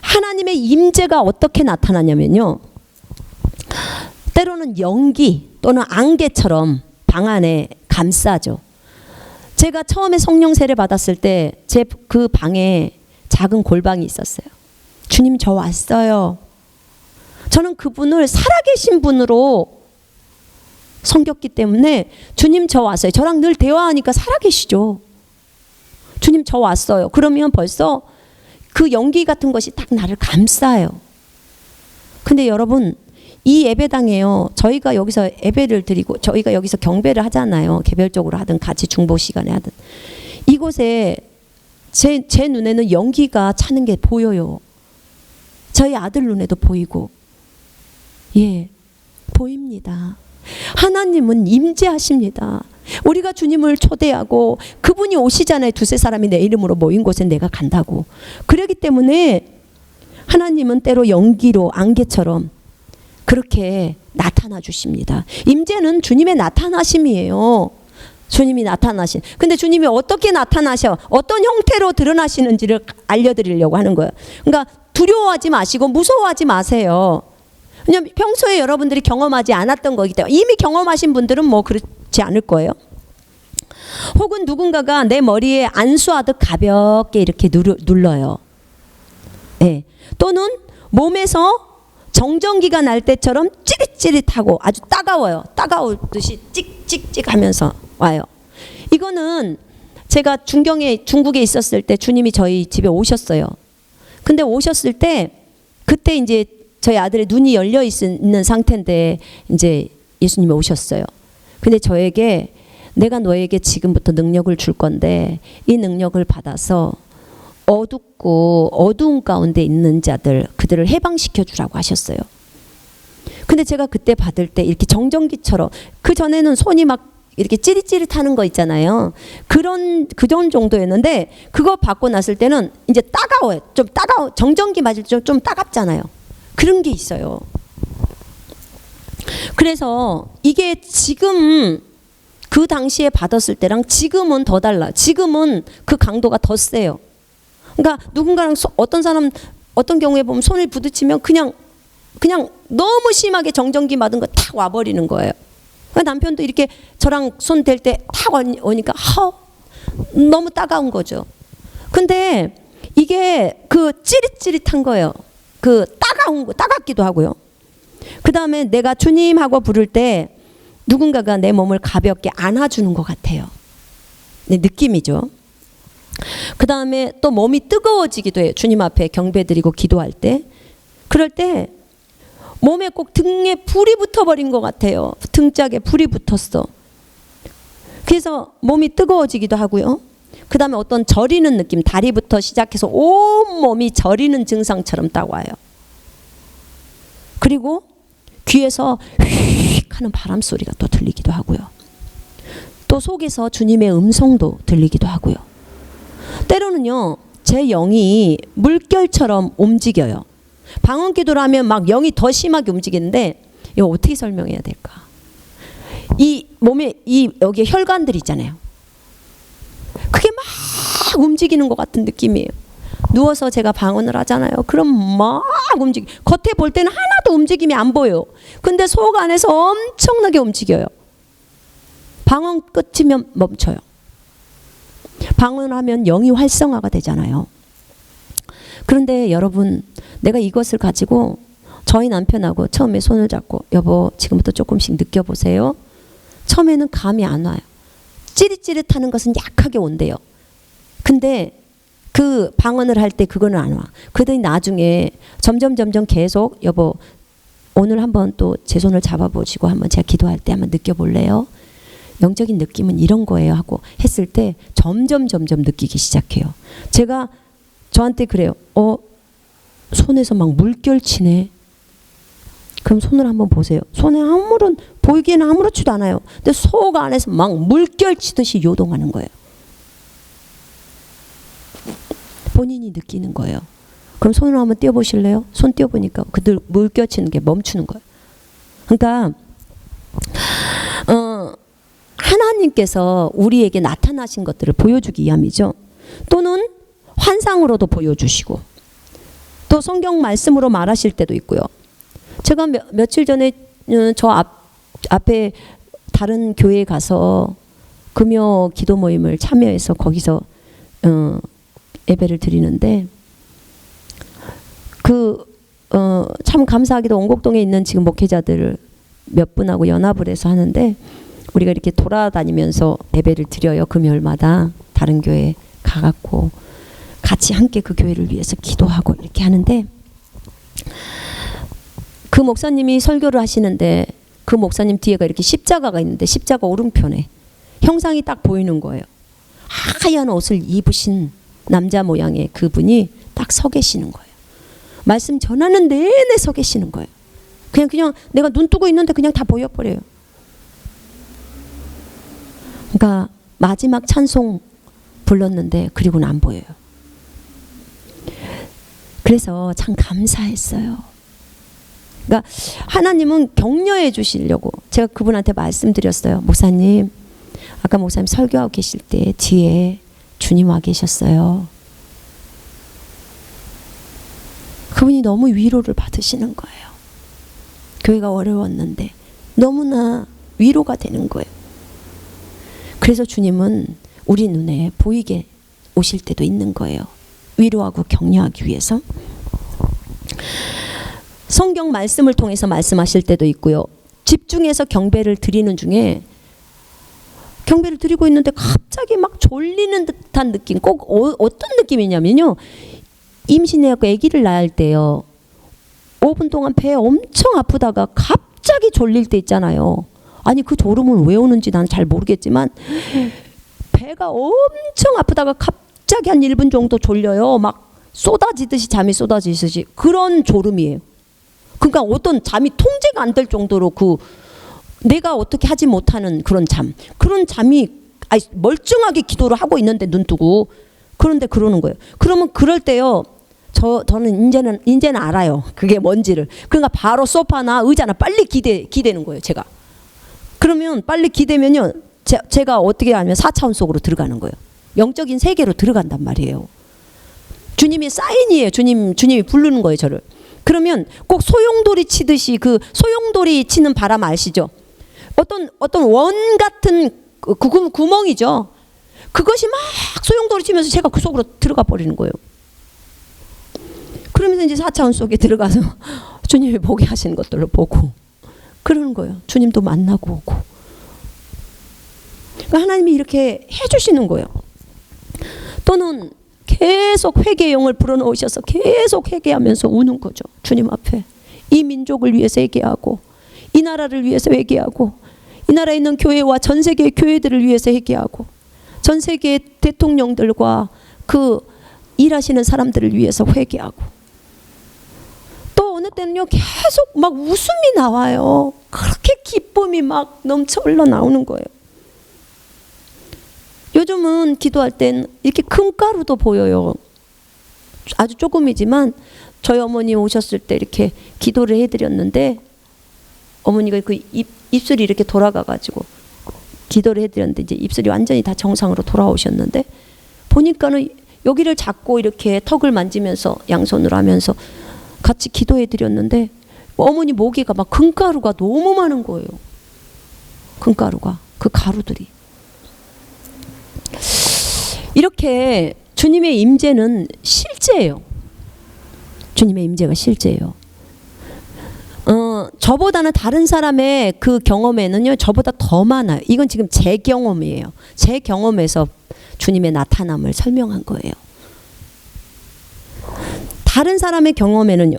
하나님의 임재가 어떻게 나타나냐면요, 때로는 연기 또는 안개처럼 방 안에 감싸죠. 제가 처음에 성령 세례 받았을 때 제 그 방에 작은 골방이 있었어요. 주님, 저 왔어요. 저는 그분을 살아계신 분으로 섬겼기 때문에 주님, 저 왔어요. 저랑 늘 대화하니까 살아계시죠. 주님, 저 왔어요. 그러면 벌써 그 연기 같은 것이 딱 나를 감싸요. 근데 여러분, 이 예배당에요, 저희가 여기서 예배를 드리고 저희가 여기서 경배를 하잖아요. 개별적으로 하든 같이 중보 시간에 하든, 이곳에 제 눈에는 연기가 차는 게 보여요. 저희 아들 눈에도 보이고, 예, 보입니다. 하나님은 임재하십니다. 우리가 주님을 초대하고 그분이 오시잖아요. 두세 사람이 내 이름으로 모인 곳에 내가 간다고. 그렇기 때문에 하나님은 때로 연기로 안개처럼 그렇게 나타나 주십니다. 임재는 주님의 나타나심이에요. 주님이 나타나신. 근데 주님이 어떻게 나타나셔, 어떤 형태로 드러나시는지를 알려드리려고 하는 거예요. 그러니까 두려워하지 마시고 무서워하지 마세요. 왜냐하면 평소에 여러분들이 경험하지 않았던 거기 때문에. 이미 경험하신 분들은 뭐 그렇지 않을 거예요. 혹은 누군가가 내 머리에 안수하듯 가볍게 이렇게 눌러요. 네. 또는 몸에서 정전기가 날 때처럼 찌릿찌릿하고 아주 따가워요. 따가우듯이 찍찍찍 하면서 와요. 이거는 제가 중국에 있었을 때 주님이 저희 집에 오셨어요. 근데 오셨을 때 그때 이제 저희 아들의 눈이 열려 있는 상태인데 이제 예수님이 오셨어요. 근데 저에게, 내가 너에게 지금부터 능력을 줄 건데 이 능력을 받아서 어둡고 어두운 가운데 있는 자들, 그들을 해방시켜 주라고 하셨어요. 근데 제가 그때 받을 때 이렇게 정전기처럼, 그 전에는 손이 막 이렇게 찌릿찌릿하는 거 있잖아요. 그런 정도였는데 그거 받고 났을 때는 이제 따가워요. 좀 따가워. 정전기 맞을 때 좀 따갑잖아요. 그런 게 있어요. 그래서 이게 지금 그 당시에 받았을 때랑 지금은 더 달라. 지금은 그 강도가 더 세요. 그러니까 누군가랑 어떤 사람, 어떤 경우에 보면 손을 부딪히면 그냥 너무 심하게 정전기 맞은 거 탁 와버리는 거예요. 그러니까 남편도 이렇게 저랑 손 댈 때 탁 오니까 너무 따가운 거죠. 근데 이게 그 찌릿찌릿한 거예요. 그 따가운 거, 따갑기도 하고요. 그 다음에 내가 주님 하고 부를 때 누군가가 내 몸을 가볍게 안아주는 것 같아요. 네, 느낌이죠. 그 다음에 또 몸이 뜨거워지기도 해요. 주님 앞에 경배드리고 기도할 때. 그럴 때 몸에 꼭 등에 불이 붙어버린 것 같아요. 등짝에 불이 붙었어. 그래서 몸이 뜨거워지기도 하고요. 그 다음에 어떤 저리는 느낌, 다리부터 시작해서 온몸이 저리는 증상처럼 딱 와요. 그리고 귀에서 휙 하는 바람 소리가 또 들리기도 하고요. 또 속에서 주님의 음성도 들리기도 하고요. 때로는요, 제 영이 물결처럼 움직여요. 방언 기도를 하면 막 영이 더 심하게 움직이는데, 이거 어떻게 설명해야 될까? 이 몸에 여기에 혈관들 있잖아요. 그게 막 움직이는 것 같은 느낌이에요. 누워서 제가 방언을 하잖아요. 그럼 막 겉에 볼 때는 하나도 움직임이 안 보여요. 근데 속 안에서 엄청나게 움직여요. 방언 끝이면 멈춰요. 방언하면 영이 활성화가 되잖아요. 그런데 여러분, 내가 이것을 가지고 저희 남편하고 처음에 손을 잡고, 여보 지금부터 조금씩 느껴보세요. 처음에는 감이 안 와요. 찌릿찌릿하는 것은 약하게 온대요. 근데 그 방언을 할 때 그거는 안 와. 그러더니 나중에 점점 계속, 여보 오늘 한번 또 제 손을 잡아보시고 한번 제가 기도할 때 한번 느껴볼래요? 영적인 느낌은 이런 거예요 하고 했을 때 점점 느끼기 시작해요. 제가 저한테 그래요. 손에서 막 물결치네. 그럼 손을 한번 보세요. 손에 아무런, 보이기에는 아무렇지도 않아요. 근데 속 안에서 막 물결치듯이 요동하는 거예요. 본인이 느끼는 거예요. 그럼 손을 한번 띄워보실래요? 손 띄워보니까 그 물결치는 게 멈추는 거예요. 그러니까 하나님께서 우리에게 나타나신 것들을 보여주기 위함이죠. 또는 환상으로도 보여주시고, 또 성경 말씀으로 말하실 때도 있고요. 제가 며칠 전에 저 앞에 다른 교회에 가서 금요 기도 모임을 참여해서 거기서 예배를 드리는데, 참 감사하게도 원곡동에 있는 지금 목회자들을 몇 분하고 연합을 해서 하는데, 우리가 이렇게 돌아다니면서 예배를 드려요. 금요일마다 다른 교회 가갖고 같이 함께 그 교회를 위해서 기도하고 이렇게 하는데, 그 목사님이 설교를 하시는데 그 목사님 뒤에가 이렇게 십자가가 있는데 십자가 오른편에 형상이 딱 보이는 거예요. 하얀 옷을 입으신 남자 모양의 그분이 딱 서 계시는 거예요. 말씀 전하는 내내 서 계시는 거예요. 그냥 내가 눈 뜨고 있는데 그냥 다 보여버려요. 그러니까 마지막 찬송 불렀는데 그리고는 안 보여요. 그래서 참 감사했어요. 그러니까 하나님은 격려해 주시려고 제가 그분한테 말씀드렸어요. 목사님, 아까 목사님 설교하고 계실 때 뒤에 주님 와 계셨어요. 그분이 너무 위로를 받으시는 거예요. 교회가 어려웠는데 너무나 위로가 되는 거예요. 그래서 주님은 우리 눈에 보이게 오실 때도 있는 거예요. 위로하고 격려하기 위해서. 성경 말씀을 통해서 말씀하실 때도 있고요. 집중해서 경배를 드리는 중에 경배를 드리고 있는데 갑자기 막 졸리는 듯한 느낌. 꼭 어떤 느낌이냐면요. 임신해갖고 아기를 낳을 때요. 5분 동안 배 엄청 아프다가 갑자기 졸릴 때 있잖아요. 아니 그 졸음은 왜 오는지 나는 잘 모르겠지만 배가 엄청 아프다가 갑자기 한 1분 정도 졸려요. 막 쏟아지듯이 잠이 쏟아지듯이 그런 졸음이에요. 그러니까 어떤 잠이 통제가 안 될 정도로 내가 어떻게 하지 못하는 그런 잠이 멀쩡하게 기도를 하고 있는데 눈 뜨고 그런데 그러는 거예요. 그러면 그럴 때요. 저는 이제는 알아요. 그게 뭔지를. 그러니까 바로 소파나 의자나 빨리 기대는 거예요. 제가. 그러면 빨리 기대면요. 제가 어떻게 하냐면 4차원 속으로 들어가는 거예요. 영적인 세계로 들어간단 말이에요. 주님의 사인이에요. 주님이 부르는 거예요. 저를. 그러면 꼭 소용돌이 치듯이 그 소용돌이 치는 바람 아시죠? 어떤 원 같은 구멍이죠. 그것이 막 소용돌이 치면서 제가 그 속으로 들어가 버리는 거예요. 그러면서 이제 4차원 속에 들어가서 주님이 보게 하시는 것들을 보고 그러는 거예요. 주님도 만나고 오고. 그러니까 하나님이 이렇게 해주시는 거예요. 또는 계속 회개의 영을 불어넣으셔서 계속 회개하면서 우는 거죠. 주님 앞에. 이 민족을 위해서 회개하고 이 나라를 위해서 회개하고 이 나라에 있는 교회와 전 세계의 교회들을 위해서 회개하고 전 세계의 대통령들과 그 일하시는 사람들을 위해서 회개하고 또 어느 때는요 계속 막 웃음이 나와요. 그렇게 기쁨이 막 넘쳐 흘러나오는 거예요. 요즘은 기도할 땐 이렇게 금가루도 보여요. 아주 조금이지만 저희 어머니 오셨을 때 이렇게 기도를 해드렸는데 어머니가 그 입술이 이렇게 돌아가가지고 기도를 해드렸는데 이제 입술이 완전히 다 정상으로 돌아오셨는데 보니까는 여기를 잡고 이렇게 턱을 만지면서 양손으로 하면서 같이 기도해드렸는데 어머니 모기가 막 금가루가 너무 많은 거예요. 금가루가 그 가루들이. 이렇게 주님의 임재는 실제예요. 주님의 임재가 실제예요. 저보다는 다른 사람의 그 경험에는요 저보다 더 많아요. 이건 지금 제 경험이에요. 제 경험에서 주님의 나타남을 설명한 거예요. 다른 사람의 경험에는요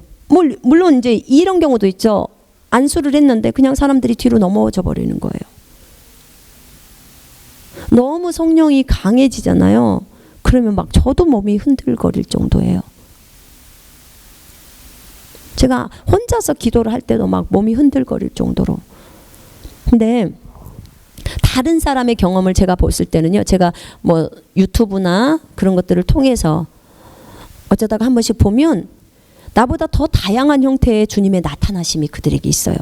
물론 이제 이런 경우도 있죠. 안수를 했는데 그냥 사람들이 뒤로 넘어져 버리는 거예요. 너무 성령이 강해지잖아요. 그러면 막 저도 몸이 흔들거릴 정도예요. 제가 혼자서 기도를 할 때도 막 몸이 흔들거릴 정도로. 근데 다른 사람의 경험을 제가 봤을 때는요, 제가 뭐 유튜브나 그런 것들을 통해서 어쩌다가 한 번씩 보면 나보다 더 다양한 형태의 주님의 나타나심이 그들에게 있어요.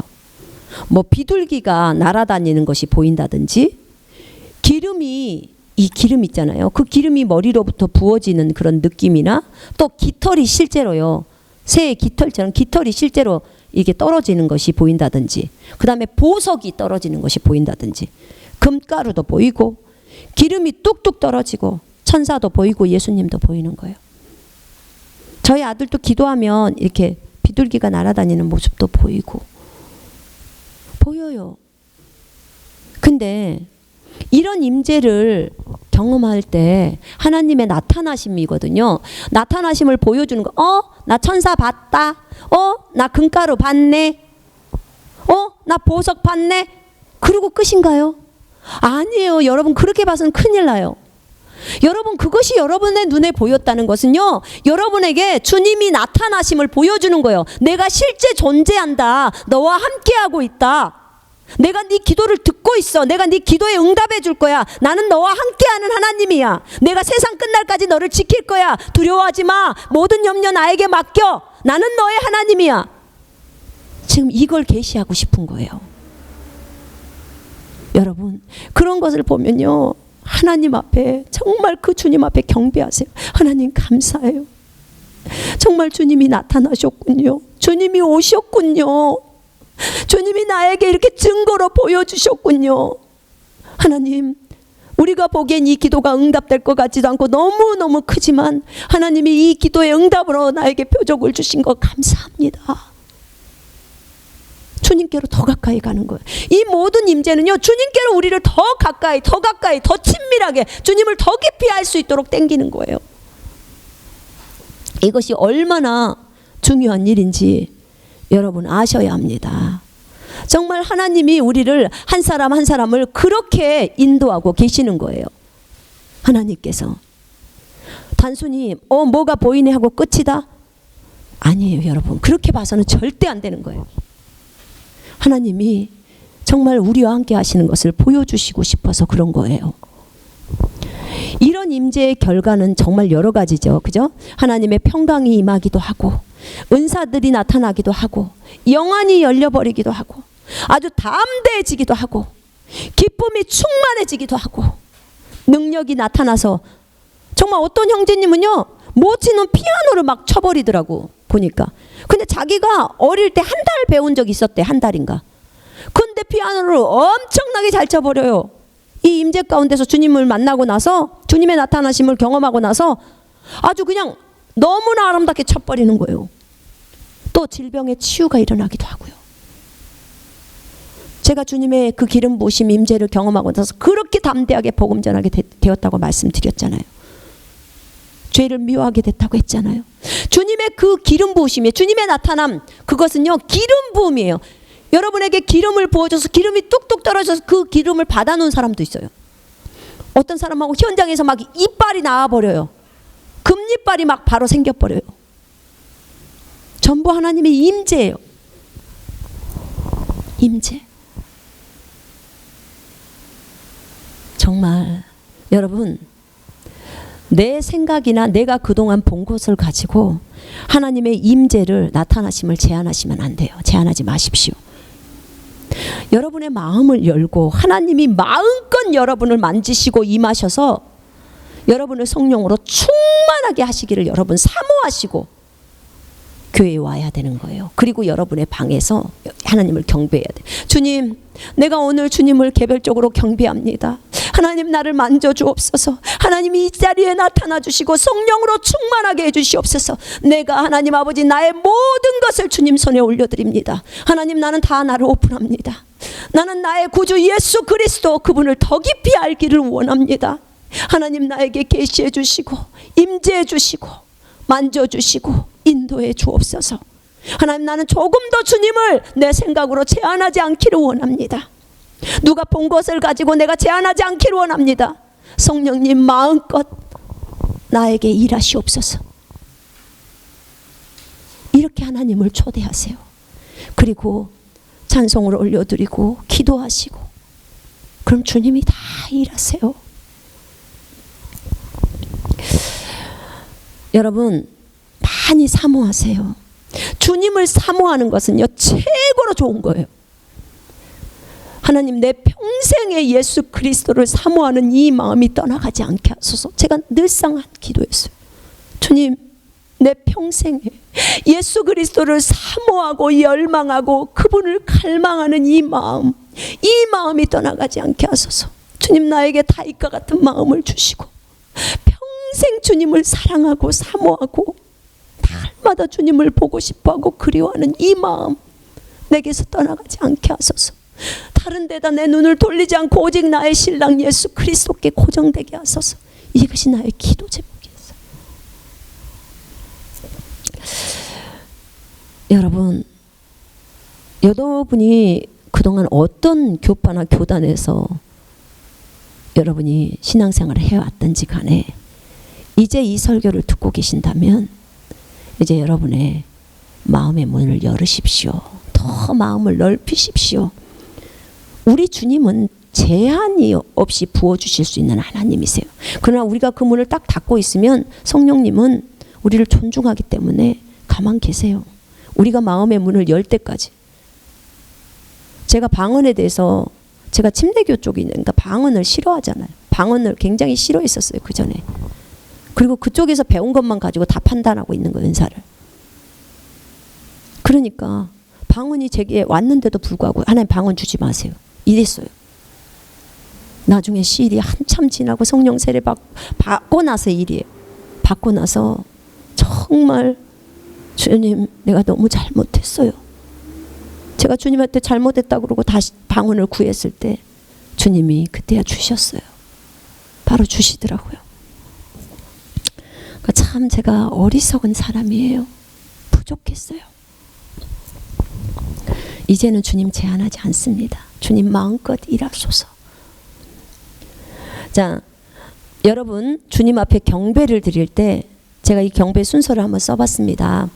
뭐 비둘기가 날아다니는 것이 보인다든지, 이 기름 있잖아요. 그 기름이 머리로부터 부어지는 그런 느낌이나, 또 깃털이 실제로요, 새의 깃털처럼 깃털이 실제로 이게 떨어지는 것이 보인다든지, 그 다음에 보석이 떨어지는 것이 보인다든지, 금가루도 보이고 기름이 뚝뚝 떨어지고 천사도 보이고 예수님도 보이는 거예요. 저희 아들도 기도하면 이렇게 비둘기가 날아다니는 모습도 보이고 보여요. 근데 이런 임재를 경험할 때 하나님의 나타나심이거든요. 나타나심을 보여주는 거. 나 천사 봤다. 나 금가루 봤네. 나 보석 봤네. 그리고 끝인가요? 아니에요. 여러분, 그렇게 봐서는 큰일 나요. 여러분, 그것이 여러분의 눈에 보였다는 것은요, 여러분에게 주님이 나타나심을 보여주는 거예요. 내가 실제 존재한다. 너와 함께하고 있다. 내가 네 기도를 듣고 있어. 내가 네 기도에 응답해 줄 거야. 나는 너와 함께하는 하나님이야. 내가 세상 끝날까지 너를 지킬 거야. 두려워하지 마. 모든 염려 나에게 맡겨. 나는 너의 하나님이야. 지금 이걸 계시하고 싶은 거예요. 여러분, 그런 것을 보면요, 하나님 앞에, 정말 그 주님 앞에 경배하세요. 하나님 감사해요. 정말 주님이 나타나셨군요. 주님이 오셨군요. 주님이 나에게 이렇게 증거로 보여주셨군요. 하나님, 우리가 보기엔 이 기도가 응답될 것 같지도 않고 너무너무 크지만 하나님이 이 기도의 응답으로 나에게 표적을 주신 것 감사합니다. 주님께로 더 가까이 가는 거예요. 이 모든 임재는요, 주님께로 우리를 더 가까이, 더 친밀하게, 주님을 더 깊이 알 수 있도록 당기는 거예요. 이것이 얼마나 중요한 일인지 여러분 아셔야 합니다. 정말 하나님이 우리를 한 사람 한 사람을 그렇게 인도하고 계시는 거예요. 하나님께서 단순히 뭐가 보이네 하고 끝이다? 아니에요. 여러분, 그렇게 봐서는 절대 안 되는 거예요. 하나님이 정말 우리와 함께 하시는 것을 보여주시고 싶어서 그런 거예요. 이런 임재의 결과는 정말 여러 가지죠. 그죠? 하나님의 평강이 임하기도 하고, 은사들이 나타나기도 하고, 영안이 열려버리기도 하고, 아주 담대해지기도 하고, 기쁨이 충만해지기도 하고, 능력이 나타나서, 정말 어떤 형제님은요, 못 치는 피아노를 막 쳐버리더라고, 보니까. 근데 자기가 어릴 때 한 달 배운 적이 있었대. 한 달인가. 근데 피아노를 엄청나게 잘 쳐버려요. 이 임재 가운데서 주님을 만나고 나서, 주님의 나타나심을 경험하고 나서 아주 그냥 너무나 아름답게 쳐버리는 거예요. 또 질병의 치유가 일어나기도 하고요. 제가 주님의 그 기름 부으심 임재를 경험하고 나서 그렇게 담대하게 복음 전하게 되었다고 말씀드렸잖아요. 죄를 미워하게 됐다고 했잖아요. 주님의 그 기름 부으심이, 주님의 나타남, 그것은요, 기름 부음이에요. 여러분에게 기름을 부어줘서 기름이 뚝뚝 떨어져서 그 기름을 받아놓은 사람도 있어요. 어떤 사람하고 현장에서 막 이빨이 나와버려요. 금이빨이 막 바로 생겨버려요. 전부 하나님의 임재예요. 임재. 정말 여러분, 내 생각이나 내가 그동안 본 것을 가지고 하나님의 임재를, 나타나심을 제한하시면 안 돼요. 제한하지 마십시오. 여러분의 마음을 열고 하나님이 마음껏 여러분을 만지시고 임하셔서 여러분을 성령으로 충만하게 하시기를 여러분 사모하시고 교회에 와야 되는 거예요. 그리고 여러분의 방에서 하나님을 경배해야 돼요. 주님, 내가 오늘 주님을 개별적으로 경배합니다. 하나님, 나를 만져주옵소서. 하나님이 이 자리에 나타나 주시고 성령으로 충만하게 해주시옵소서. 내가 하나님 아버지 나의 모든 것을 주님 손에 올려드립니다. 하나님, 나는 다 나를 오픈합니다. 나는 나의 구주 예수 그리스도, 그분을 더 깊이 알기를 원합니다. 하나님, 나에게 계시해 주시고 임재해 주시고 만져주시고 인도해 주옵소서. 하나님, 나는 조금 더 주님을 내 생각으로 제한하지 않기를 원합니다. 누가 본 것을 가지고 내가 제한하지 않기를 원합니다. 성령님, 마음껏 나에게 일하시옵소서. 이렇게 하나님을 초대하세요. 그리고 찬송을 올려드리고 기도하시고, 그럼 주님이 다 일하세요. 여러분 많이 사모하세요. 주님을 사모하는 것은요 최고로 좋은 거예요. 하나님, 내 평생에 예수 그리스도를 사모하는 이 마음이 떠나가지 않게 하소서. 제가 늘상 한 기도였어요. 주님, 내 평생에 예수 그리스도를 사모하고 열망하고 그분을 갈망하는 이 마음이 떠나가지 않게 하소서. 주님, 나에게 다윗과 같은 마음을 주시고 평생 주님을 사랑하고 사모하고 날마다 주님을 보고 싶어하고 그리워하는 이 마음 내게서 떠나가지 않게 하소서. 다른 데다 내 눈을 돌리지 않고 오직 나의 신랑 예수 그리스도께 고정되게 하소서. 이것이 나의 기도 제목이었어요. 여러분이 그동안 어떤 교파나 교단에서 여러분이 신앙생활을 해왔든지 간에 이제 이 설교를 듣고 계신다면 이제 여러분의 마음의 문을 열으십시오. 더 마음을 넓히십시오. 우리 주님은 제한이 없이 부어주실 수 있는 하나님이세요. 그러나 우리가 그 문을 딱 닫고 있으면 성령님은 우리를 존중하기 때문에 가만 계세요. 우리가 마음의 문을 열 때까지. 제가 방언에 대해서, 제가 침례교 쪽에 있는, 그러니까 방언을 싫어하잖아요. 방언을 굉장히 싫어했었어요, 그 전에. 그리고 그쪽에서 배운 것만 가지고 다 판단하고 있는 거예요, 은사를. 그러니까 방언이 제게 왔는데도 불구하고 하나님 방언 주지 마세요, 이랬어요. 나중에 시일이 한참 지나고 성령 세례 받고 나서 일이에요. 받고 나서 정말 주님, 내가 너무 잘못했어요. 제가 주님한테 잘못했다고 그러고 다시 방언을 구했을 때 주님이 그때야 주셨어요. 바로 주시더라고요. 그러니까 참 제가 어리석은 사람이에요. 부족했어요. 이제는 주님 제한하지 않습니다. 주님 마음껏 일하소서. 자, 여러분 주님 앞에 경배를 드릴 때 제가 이 경배 순서를 한번 써봤습니다.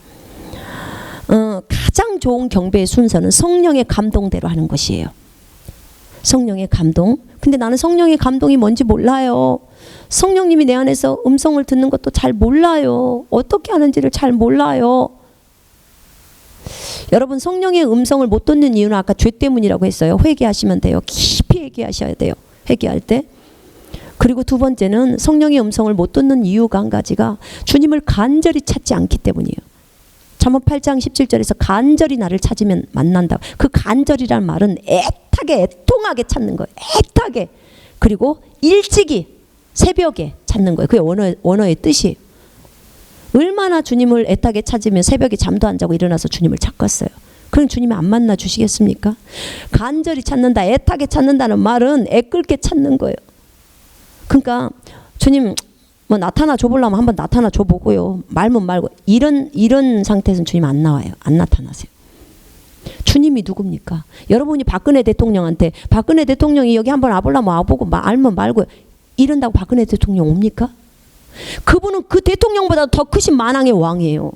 가장 좋은 경배의 순서는 성령의 감동대로 하는 것이에요. 성령의 감동. 근데 나는 성령의 감동이 뭔지 몰라요. 성령님이 내 안에서 음성을 듣는 것도 잘 몰라요. 어떻게 하는지를 잘 몰라요. 여러분 성령의 음성을 못 듣는 이유는 아까 죄 때문이라고 했어요. 회개하시면 돼요. 깊이 회개하셔야 돼요. 회개할 때. 그리고 두 번째는 성령의 음성을 못 듣는 이유가 한 가지가 주님을 간절히 찾지 않기 때문이에요. 잠언 8장 17절에서 간절히 나를 찾으면 만난다. 그 간절이라는 말은 애타게 애통하게 찾는 거예요. 애타게. 그리고 일찍이 새벽에 찾는 거예요. 그게 원어의 뜻이에요. 얼마나 주님을 애타게 찾으면 새벽에 잠도 안 자고 일어나서 주님을 찾겠어요. 그럼 주님이 안 만나 주시겠습니까? 간절히 찾는다, 애타게 찾는다는 말은 애끓게 찾는 거예요. 그러니까 주님 뭐 나타나 줘보려면 한번 나타나 줘보고요. 말면 말고 이런 상태에서는 주님 안 나와요. 안 나타나세요. 주님이 누굽니까? 여러분이 박근혜 대통령한테 박근혜 대통령이 여기 한번 와보려면 와보고 알면 말고 이런다고 박근혜 대통령 옵니까? 그분은 그 대통령보다 더 크신 만왕의 왕이에요.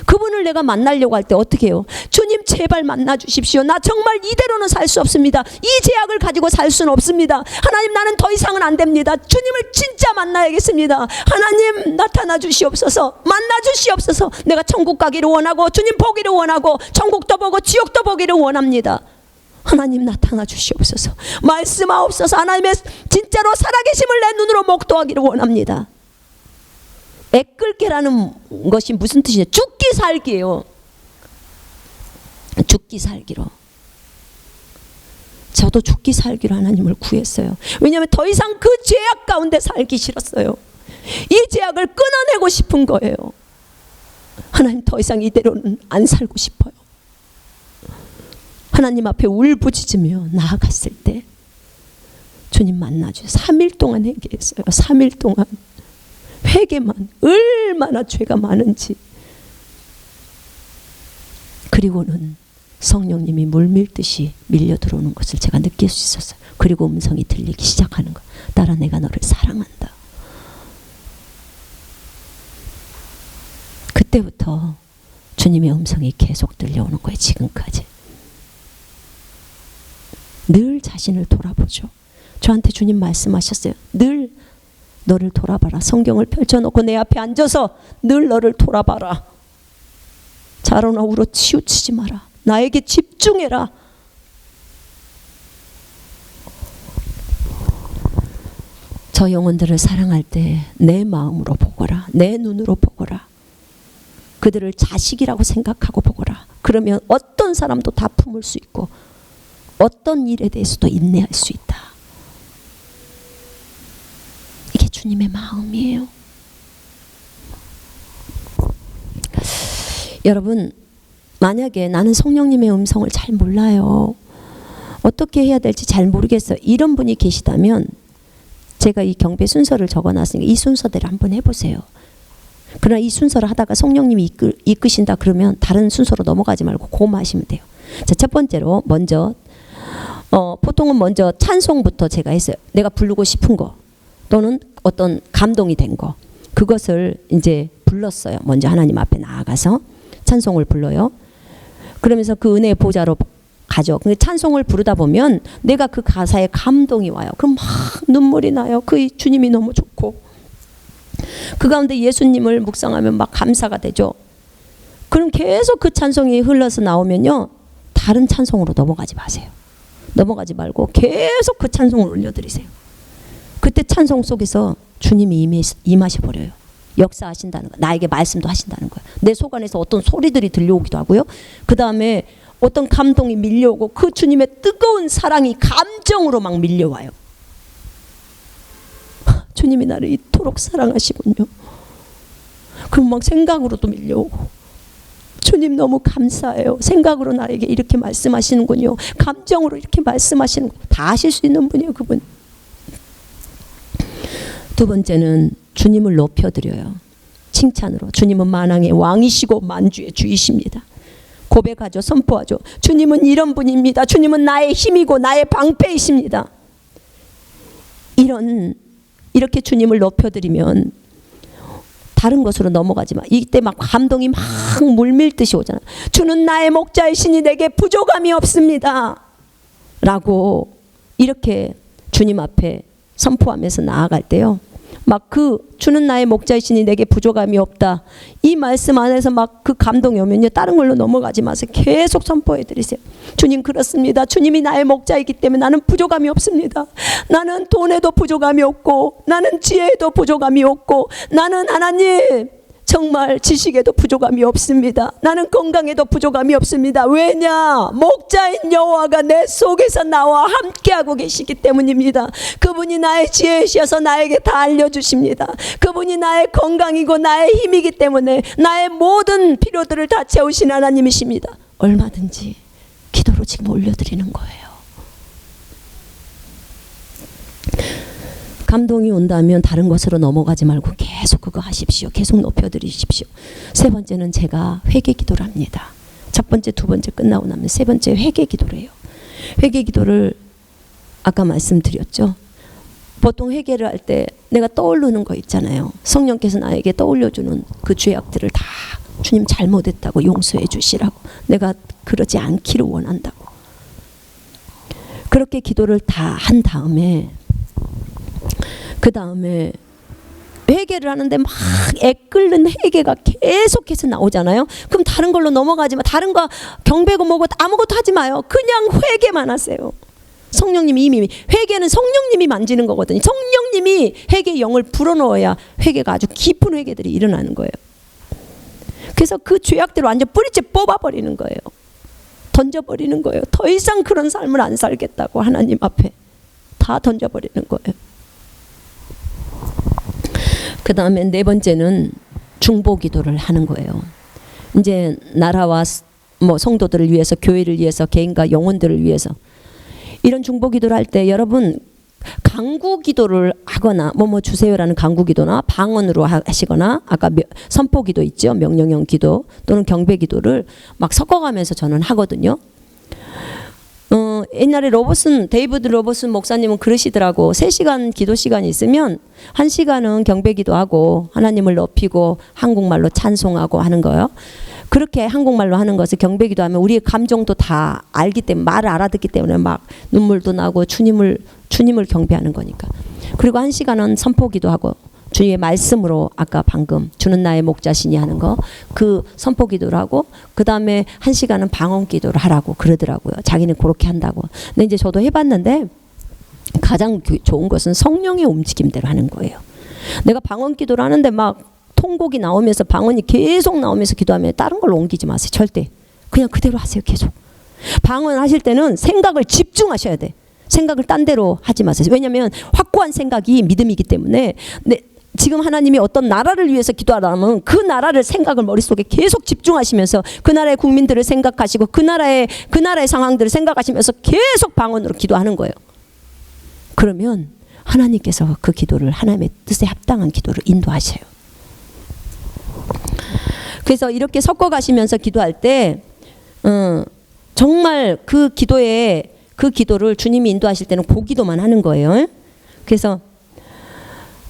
그분을 내가 만나려고 할 때 어떻게 해요? 주님 제발 만나 주십시오. 나 정말 이대로는 살 수 없습니다. 이 제약을 가지고 살 수는 없습니다. 하나님, 나는 더 이상은 안 됩니다. 주님을 진짜 만나야겠습니다. 하나님 나타나 주시옵소서. 만나 주시옵소서. 내가 천국 가기를 원하고 주님 보기를 원하고 천국도 보고 지옥도 보기를 원합니다. 하나님 나타나 주시옵소서. 말씀하옵소서. 하나님의 진짜로 살아계심을 내 눈으로 목도하기를 원합니다. 애끓게라는 것이 무슨 뜻이냐? 죽기 살기예요. 죽기 살기로. 저도 죽기 살기로 하나님을 구했어요. 왜냐하면 더 이상 그 죄악 가운데 살기 싫었어요. 이 죄악을 끊어내고 싶은 거예요. 하나님, 더 이상 이대로는 안 살고 싶어요. 하나님 앞에 울부짖으며 나아갔을 때 주님 만나주세요. 3일 동안 회개했어요. 3일 동안. 회개만, 얼마나 죄가 많은지. 그리고는 성령님이 물밀듯이 밀려 들어오는 것을 제가 느낄 수 있었어요. 그리고 음성이 들리기 시작하는 거예요. 딸아, 내가 너를 사랑한다. 그때부터 주님의 음성이 계속 들려오는 거예요. 지금까지. 늘 자신을 돌아보죠. 저한테 주님 말씀하셨어요. 늘 너를 돌아봐라. 성경을 펼쳐놓고 내 앞에 앉아서 늘 너를 돌아봐라. 자로나 우로 치우치지 마라. 나에게 집중해라. 저 영혼들을 사랑할 때 내 마음으로 보거라. 내 눈으로 보거라. 그들을 자식이라고 생각하고 보거라. 그러면 어떤 사람도 다 품을 수 있고 어떤 일에 대해서도 인내할 수 있다. 이게 주님의 마음이에요. 여러분, 만약에 나는 성령님의 음성을 잘 몰라요. 어떻게 해야 될지 잘 모르겠어요. 이런 분이 계시다면 제가 이 경배 순서를 적어놨으니까 이 순서대로 한번 해보세요. 그러나 이 순서를 하다가 성령님이 이끄신다 그러면 다른 순서로 넘어가지 말고 그거만 하시면 돼요. 자, 첫 번째로 먼저 보통은 먼저 찬송부터 제가 했어요. 내가 부르고 싶은 거 또는 어떤 감동이 된 거 그것을 이제 불렀어요. 먼저 하나님 앞에 나아가서 찬송을 불러요. 그러면서 그 은혜의 보좌로 가죠. 근데 찬송을 부르다 보면 내가 그 가사에 감동이 와요. 그럼 막 눈물이 나요. 그 주님이 너무 좋고 그 가운데 예수님을 묵상하면 막 감사가 되죠. 그럼 계속 그 찬송이 흘러서 나오면요. 다른 찬송으로 넘어가지 마세요. 넘어가지 말고 계속 그 찬송을 올려드리세요. 그때 찬송 속에서 주님이 임하셔버려요. 역사하신다는 거. 나에게 말씀도 하신다는 거예요. 내 속 안에서 어떤 소리들이 들려오기도 하고요. 그 다음에 어떤 감동이 밀려오고 그 주님의 뜨거운 사랑이 감정으로 막 밀려와요. 주님이 나를 이토록 사랑하시군요. 그럼 막 생각으로도 밀려오고 주님 너무 감사해요. 생각으로 나에게 이렇게 말씀하시는군요. 감정으로 이렇게 말씀하시는 거 다 하실 수 있는 분이에요. 그분. 두 번째는 주님을 높여드려요. 칭찬으로. 주님은 만왕의 왕이시고 만주의 주이십니다. 고백하죠. 선포하죠. 주님은 이런 분입니다. 주님은 나의 힘이고 나의 방패이십니다. 이렇게 주님을 높여드리면 다른 것으로 넘어가지 마. 이때 막 감동이 막 물밀듯이 오잖아요. 주는 나의 목자이시니 내게 부족함이 없습니다. 라고 이렇게 주님 앞에 선포하면서 나아갈 때요. 막 주는 나의 목자이시니 내게 부족함이 없다. 이 말씀 안에서 막 그 감동이 오면요. 다른 걸로 넘어가지 마세요. 계속 선포해 드리세요. 주님 그렇습니다. 주님이 나의 목자이기 때문에 나는 부족함이 없습니다. 나는 돈에도 부족함이 없고 나는 지혜에도 부족함이 없고 나는 하나님 정말 지식에도 부족함이 없습니다. 나는 건강에도 부족함이 없습니다. 왜냐? 목자인 여호와가 내 속에서 나와 함께하고 계시기 때문입니다. 그분이 나의 지혜이셔서 나에게 다 알려주십니다. 그분이 나의 건강이고 나의 힘이기 때문에 나의 모든 필요들을 다 채우신 하나님이십니다. 얼마든지 기도로 지금 올려드리는 거예요. 감동이 온다면 다른 것으로 넘어가지 말고 계속 그거 하십시오. 계속 높여드리십시오. 세 번째는 제가 회개 기도를 합니다. 첫 번째, 두 번째 끝나고 나면 세 번째 회개 기도를 해요. 회개 기도를 아까 말씀드렸죠. 보통 회개를 할 때 내가 떠오르는 거 있잖아요. 성령께서 나에게 떠올려주는 그 죄악들을 다 주님 잘못했다고 용서해 주시라고, 내가 그러지 않기를 원한다고. 그렇게 기도를 다 한 다음에 그 다음에 회개를 하는데 막 애끓는 회개가 계속해서 나오잖아요. 그럼 다른 걸로 넘어가지 마. 다른 거 경배고 뭐고 아무것도 하지 마요. 그냥 회개만 하세요. 성령님이 이미, 회개는 성령님이 만지는 거거든요. 성령님이 회개의 영을 불어넣어야 회개가 아주 깊은 회개들이 일어나는 거예요. 그래서 그 죄악들을 완전 뿌리째 뽑아버리는 거예요. 던져버리는 거예요. 더 이상 그런 삶을 안 살겠다고 하나님 앞에 다 던져버리는 거예요. 그 다음에 네 번째는 중보 기도를 하는 거예요. 이제 나라와 뭐 성도들을 위해서, 교회를 위해서, 개인과 영혼들을 위해서 이런 중보 기도를 할 때 여러분 간구 기도를 하거나 뭐 주세요라는 간구 기도나 방언으로 하시거나 아까 선포 기도 있죠. 명령형 기도 또는 경배 기도를 막 섞어가면서 저는 하거든요. 옛날에 데이비드 로버슨 목사님은 그러시더라고. 3시간 기도 시간이 있으면 1시간은 경배 기도하고 하나님을 높이고 한국말로 찬송하고 하는 거예요. 그렇게 한국말로 하는 것을 경배 기도하면 우리의 감정도 다 알기 때문에, 말을 알아듣기 때문에 막 눈물도 나고 주님을 경배하는 거니까. 그리고 1시간은 선포 기도하고 주님의 말씀으로 아까 방금 주는 나의 목자시니 하는 거 그 선포 기도를 하고 그 다음에 1시간은 방언 기도를 하라고 그러더라고요. 자기는 그렇게 한다고. 근데 이제 저도 해봤는데 가장 좋은 것은 성령의 움직임대로 하는 거예요. 내가 방언 기도를 하는데 막 통곡이 나오면서 방언이 계속 나오면서 기도하면 다른 걸로 옮기지 마세요. 절대. 그냥 그대로 하세요. 계속. 방언 하실 때는 생각을 집중하셔야 돼. 생각을 딴 데로 하지 마세요. 왜냐하면 확고한 생각이 믿음이기 때문에 지금 하나님이 어떤 나라를 위해서 기도하라면 그 나라를 생각을 머릿속에 계속 집중하시면서 그 나라의 국민들을 생각하시고 그 나라의 상황들을 생각하시면서 계속 방언으로 기도하는 거예요. 그러면 하나님께서 그 기도를 하나님의 뜻에 합당한 기도를 인도하셔요. 그래서 이렇게 섞어 가시면서 기도할 때 정말 그 기도를 주님이 인도하실 때는 그 기도만 하는 거예요. 그래서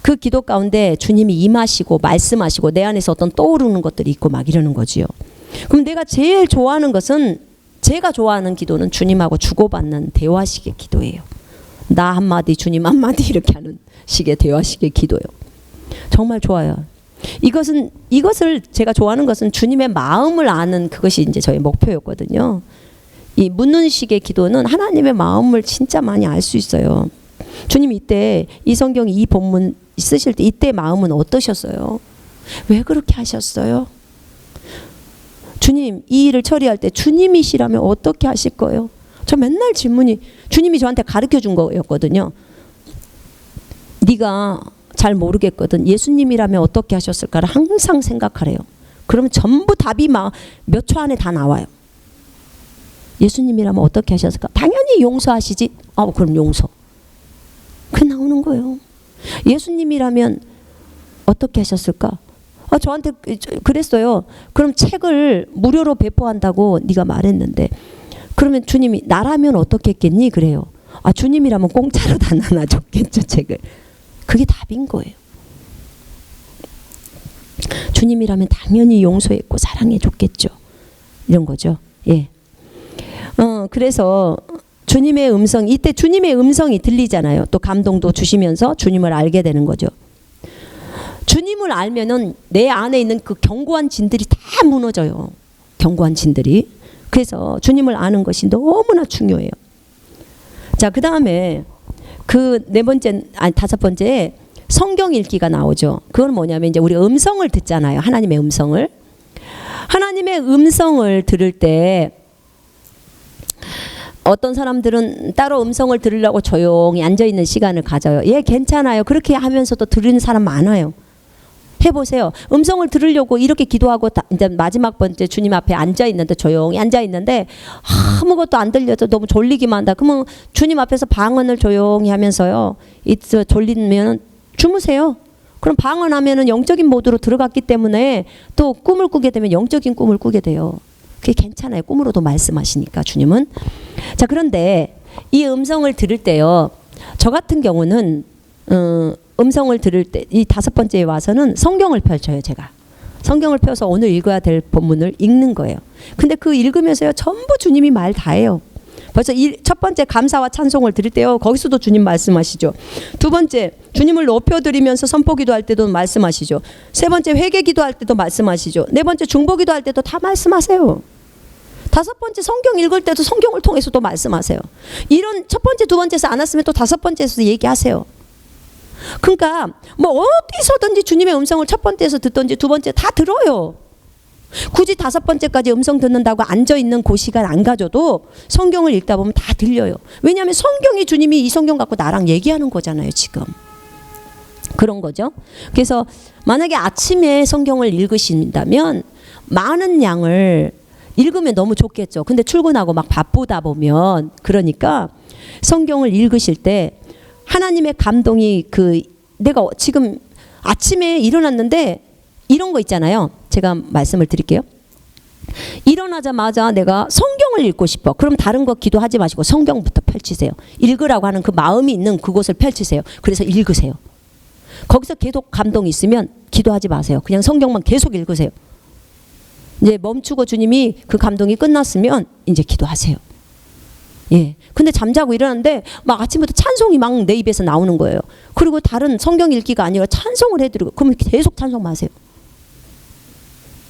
그 기도 가운데 주님이 임하시고 말씀하시고 내 안에서 어떤 떠오르는 것들이 있고 막 이러는 거지요. 그럼 내가 제일 좋아하는 것은, 제가 좋아하는 기도는 주님하고 주고받는 대화식의 기도예요. 나 한마디 주님 한마디 이렇게 하는 식의 대화식의 기도예요. 정말 좋아요. 이것을 제가 좋아하는 것은 주님의 마음을 아는 그것이 이제 저의 목표였거든요. 이 묻는 식의 기도는 하나님의 마음을 진짜 많이 알 수 있어요. 주님 이때 이 성경 이 본문 쓰실 때 이때 마음은 어떠셨어요? 왜 그렇게 하셨어요? 주님 이 일을 처리할 때 주님이시라면 어떻게 하실 거예요? 저 맨날 질문이 주님이 저한테 가르쳐 준 거였거든요. 네가 잘 모르겠거든. 예수님이라면 어떻게 하셨을까를 항상 생각하래요. 그러면 전부 답이 막 몇 초 안에 다 나와요. 예수님이라면 어떻게 하셨을까? 당연히 용서하시지. 그럼 용서. 그게 나오는 거예요. 예수님이라면 어떻게 하셨을까? 저한테 그랬어요. 그럼 책을 무료로 배포한다고 네가 말했는데 그러면 주님이 나라면 어떻게 했겠니? 그래요. 주님이라면 공짜로 다 나눠줬겠죠 책을. 그게 답인 거예요. 주님이라면 당연히 용서했고 사랑해줬겠죠. 이런 거죠. 예. 그래서 주님의 음성, 이때 주님의 음성이 들리잖아요. 또 감동도 주시면서 주님을 알게 되는 거죠. 주님을 알면은 내 안에 있는 그 견고한 진들이 다 무너져요. 견고한 진들이. 그래서 주님을 아는 것이 너무나 중요해요. 자, 그 다음에 다섯 번째 성경 읽기가 나오죠. 그건 뭐냐면 이제 우리 음성을 듣잖아요. 하나님의 음성을. 하나님의 음성을 들을 때 어떤 사람들은 따로 음성을 들으려고 조용히 앉아있는 시간을 가져요. 예, 괜찮아요. 그렇게 하면서도 들으는 사람 많아요. 해보세요. 음성을 들으려고 이렇게 기도하고 이제 마지막 번째 주님 앞에 앉아있는데 조용히 앉아있는데 아무것도 안 들려서 너무 졸리기만 한다. 그러면 주님 앞에서 방언을 조용히 하면서요. 졸리면 주무세요. 그럼 방언하면은 영적인 모드로 들어갔기 때문에 또 꿈을 꾸게 되면 영적인 꿈을 꾸게 돼요. 그게 괜찮아요. 꿈으로도 말씀하시니까 주님은. 자, 그런데 이 음성을 들을 때요. 저 같은 경우는 음성을 들을 때 이 다섯 번째에 와서는 성경을 펼쳐요. 제가. 성경을 펴서 오늘 읽어야 될 본문을 읽는 거예요. 근데 그 읽으면서요. 전부 주님이 말 다 해요. 벌써 첫 번째 감사와 찬송을 드릴 때요. 거기서도 주님 말씀하시죠. 두 번째 주님을 높여드리면서 선포기도 할 때도 말씀하시죠. 세 번째 회개기도 할 때도 말씀하시죠. 네 번째 중보기도 할 때도 다 말씀하세요. 다섯 번째 성경 읽을 때도 성경을 통해서도 말씀하세요. 이런 첫 번째 두 번째에서 안 왔으면 또 다섯 번째에서 얘기하세요. 그러니까 뭐 어디서든지 주님의 음성을 첫 번째에서 듣든지 두 번째 다 들어요. 굳이 다섯 번째까지 음성 듣는다고 앉아있는 그 시간 안 가져도 성경을 읽다 보면 다 들려요. 왜냐하면 성경이 주님이 이 성경 갖고 나랑 얘기하는 거잖아요. 지금 그런 거죠. 그래서 만약에 아침에 성경을 읽으신다면 많은 양을 읽으면 너무 좋겠죠. 근데 출근하고 막 바쁘다 보면 그러니까 성경을 읽으실 때 하나님의 감동이 내가 지금 아침에 일어났는데 이런 거 있잖아요. 제가 말씀을 드릴게요. 일어나자마자 내가 성경을 읽고 싶어. 그럼 다른 거 기도하지 마시고 성경부터 펼치세요. 읽으라고 하는 그 마음이 있는 그곳을 펼치세요. 그래서 읽으세요. 거기서 계속 감동이 있으면 기도하지 마세요. 그냥 성경만 계속 읽으세요. 이제 멈추고 주님이 그 감동이 끝났으면 이제 기도하세요. 예. 근데 잠자고 일어났는데 막 아침부터 찬송이 막 내 입에서 나오는 거예요. 그리고 다른 성경 읽기가 아니라 찬송을 해드리고, 그러면 계속 찬송만 하세요.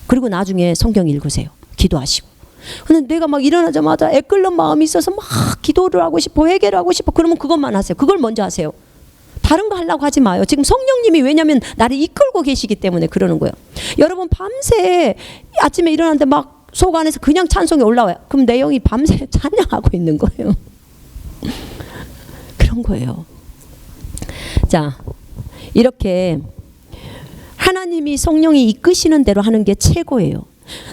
그리고 나중에 성경 읽으세요. 기도하시고. 근데 내가 막 일어나자마자 애끓는 마음이 있어서 막 기도를 하고 싶어, 회개를 하고 싶어. 그러면 그것만 하세요. 그걸 먼저 하세요. 다른 거 하려고 하지 마요. 지금 성령님이, 왜냐하면 나를 이끌고 계시기 때문에 그러는 거예요. 여러분 밤새 아침에 일어났는데 막 속 안에서 그냥 찬송이 올라와요. 그럼 내 영이 밤새 찬양하고 있는 거예요. 그런 거예요. 자, 이렇게 하나님이 성령이 이끄시는 대로 하는 게 최고예요.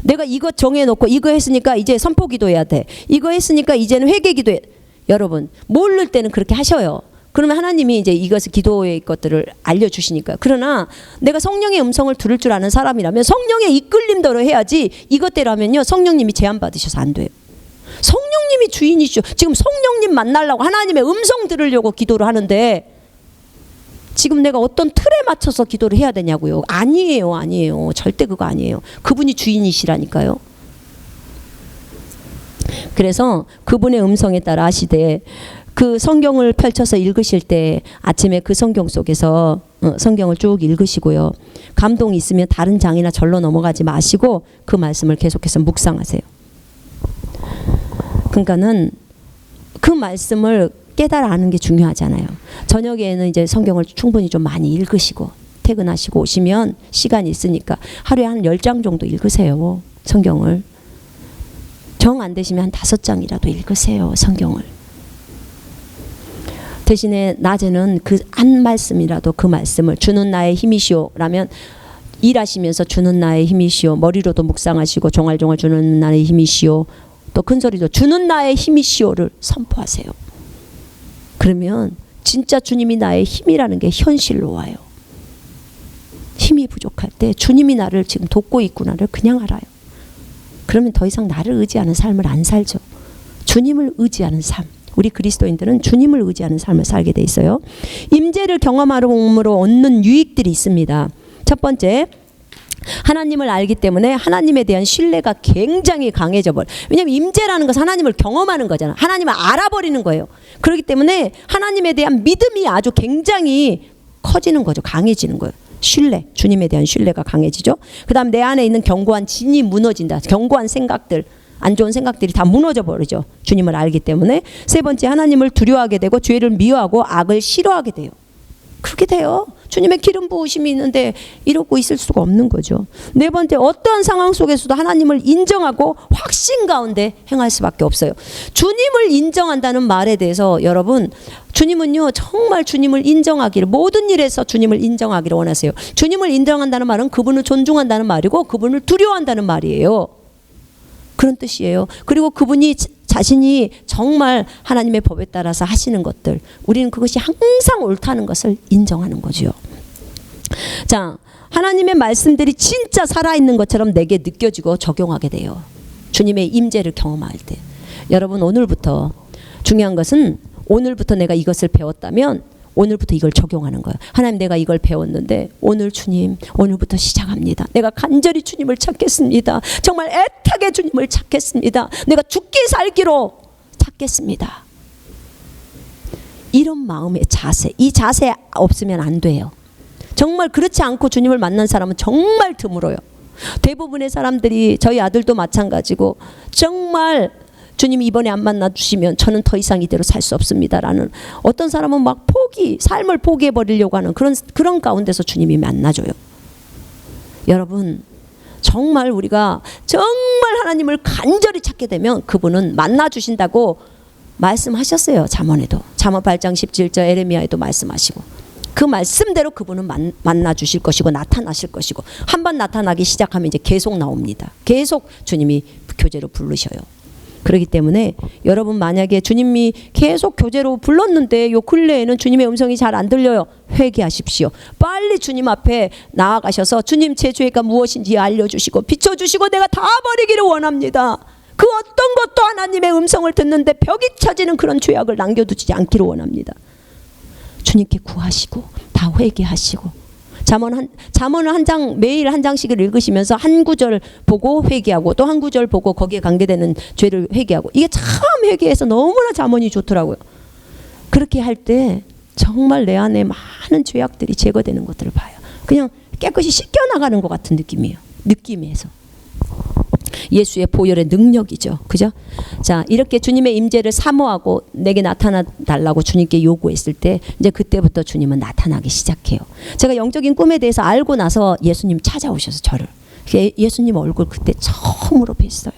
내가 이거 정해놓고 이거 했으니까 이제 선포 기도해야 돼. 이거 했으니까 이제는 회개 기도해. 여러분 모를 때는 그렇게 하셔요. 그러면 하나님이 이제 이것을 기도의 것들을 알려주시니까요. 그러나 내가 성령의 음성을 들을 줄 아는 사람이라면 성령의 이끌림대로 해야지, 이것대로 하면요 성령님이 제한받으셔서 안 돼요. 성령님이 주인이시죠. 지금 성령님 만나려고 하나님의 음성 들으려고 기도를 하는데 지금 내가 어떤 틀에 맞춰서 기도를 해야 되냐고요. 아니에요. 아니에요. 절대 그거 아니에요. 그분이 주인이시라니까요. 그래서 그분의 음성에 따라 하시되, 그 성경을 펼쳐서 읽으실 때 아침에 그 성경 속에서 성경을 쭉 읽으시고요. 감동이 있으면 다른 장이나 절로 넘어가지 마시고 그 말씀을 계속해서 묵상하세요. 그러니까는 그 말씀을 깨달아 아는 게 중요하잖아요. 저녁에는 이제 성경을 충분히 좀 많이 읽으시고 퇴근하시고 오시면 시간이 있으니까 하루에 한 10장 정도 읽으세요. 성경을. 정 안 되시면 한 5장이라도 읽으세요. 성경을. 대신에 낮에는 그 한 말씀이라도 그 말씀을, 주는 나의 힘이시오 라면 일하시면서 주는 나의 힘이시오, 머리로도 묵상하시고 종알종알 주는 나의 힘이시오, 또 큰소리로 주는 나의 힘이시오를 선포하세요. 그러면 진짜 주님이 나의 힘이라는 게 현실로 와요. 힘이 부족할 때 주님이 나를 지금 돕고 있구나를 그냥 알아요. 그러면 더 이상 나를 의지하는 삶을 안 살죠. 주님을 의지하는 삶. 우리 그리스도인들은 주님을 의지하는 삶을 살게 돼 있어요. 임재를 경험함으로 얻는 유익들이 있습니다. 첫 번째, 하나님을 알기 때문에 하나님에 대한 신뢰가 굉장히 강해져 버려. 왜냐하면 임재라는 것은 하나님을 경험하는 거잖아. 하나님을 알아버리는 거예요. 그렇기 때문에 하나님에 대한 믿음이 아주 굉장히 커지는 거죠. 강해지는 거예요. 신뢰, 주님에 대한 신뢰가 강해지죠. 그 다음 내 안에 있는 견고한 진이 무너진다. 견고한 생각들, 안 좋은 생각들이 다 무너져 버리죠. 주님을 알기 때문에. 세 번째, 하나님을 두려워하게 되고 죄를 미워하고 악을 싫어하게 돼요. 그렇게 돼요. 주님의 기름 부으심이 있는데 이러고 있을 수가 없는 거죠. 네 번째, 어떠한 상황 속에서도 하나님을 인정하고 확신 가운데 행할 수밖에 없어요. 주님을 인정한다는 말에 대해서 여러분, 주님은요 정말 주님을 인정하기를, 모든 일에서 주님을 인정하기를 원하세요. 주님을 인정한다는 말은 그분을 존중한다는 말이고 그분을 두려워한다는 말이에요. 그런 뜻이에요. 그리고 그분이 자신이 정말 하나님의 법에 따라서 하시는 것들, 우리는 그것이 항상 옳다는 것을 인정하는 거죠. 자, 하나님의 말씀들이 진짜 살아있는 것처럼 내게 느껴지고 적용하게 돼요. 주님의 임재를 경험할 때. 여러분, 오늘부터 중요한 것은, 오늘부터 내가 이것을 배웠다면 오늘부터 이걸 적용하는 거예요. 하나님, 내가 이걸 배웠는데 오늘 주님, 오늘부터 시작합니다. 내가 간절히 주님을 찾겠습니다. 정말 애타게 주님을 찾겠습니다. 내가 죽기 살기로 찾겠습니다. 이런 마음의 자세, 이 자세 없으면 안 돼요. 정말 그렇지 않고 주님을 만난 사람은 정말 드물어요. 대부분의 사람들이, 저희 아들도 마찬가지고, 정말 주님 이번에 안 만나주시면 저는 더 이상 이대로 살 수 없습니다라는, 어떤 사람은 막 삶을 포기해버리려고 하는 그런 가운데서 주님이 만나줘요. 여러분, 정말 우리가 정말 하나님을 간절히 찾게 되면 그분은 만나주신다고 말씀하셨어요. 잠언에도, 잠언 8장 17절, 에레미야에도 말씀하시고, 그 말씀대로 그분은 만나주실 것이고 나타나실 것이고, 한번 나타나기 시작하면 이제 계속 나옵니다. 계속 주님이 교제로 부르셔요. 그렇기 때문에 여러분 만약에 주님이 계속 교제로 불렀는데 요 근래에는 주님의 음성이 잘 안 들려요. 회개하십시오. 빨리 주님 앞에 나아가셔서 주님 제 죄가 무엇인지 알려주시고 비춰주시고 내가 다 버리기를 원합니다. 그 어떤 것도 하나님의 음성을 듣는데 벽이 쳐지는 그런 죄악을 남겨두지 않기를 원합니다. 주님께 구하시고 다 회개하시고 잠언을 한 장 매일 한 장씩을 읽으시면서 한 구절 보고 회개하고 또 한 구절 보고 거기에 관계되는 죄를 회개하고 이게 참 회개해서 너무나 잠언이 좋더라고요. 그렇게 할 때 정말 내 안에 많은 죄악들이 제거되는 것들을 봐요. 그냥 깨끗이 씻겨나가는 것 같은 느낌이에요. 느낌에서. 예수의 보혈의 능력이죠. 그죠? 자, 이렇게 주님의 임재를 사모하고 내게 나타나 달라고 주님께 요구했을 때 이제 그때부터 주님은 나타나기 시작해요. 제가 영적인 꿈에 대해서 알고 나서 예수님 찾아오셔서 저를 예수님 얼굴 그때 처음으로 뵀어요.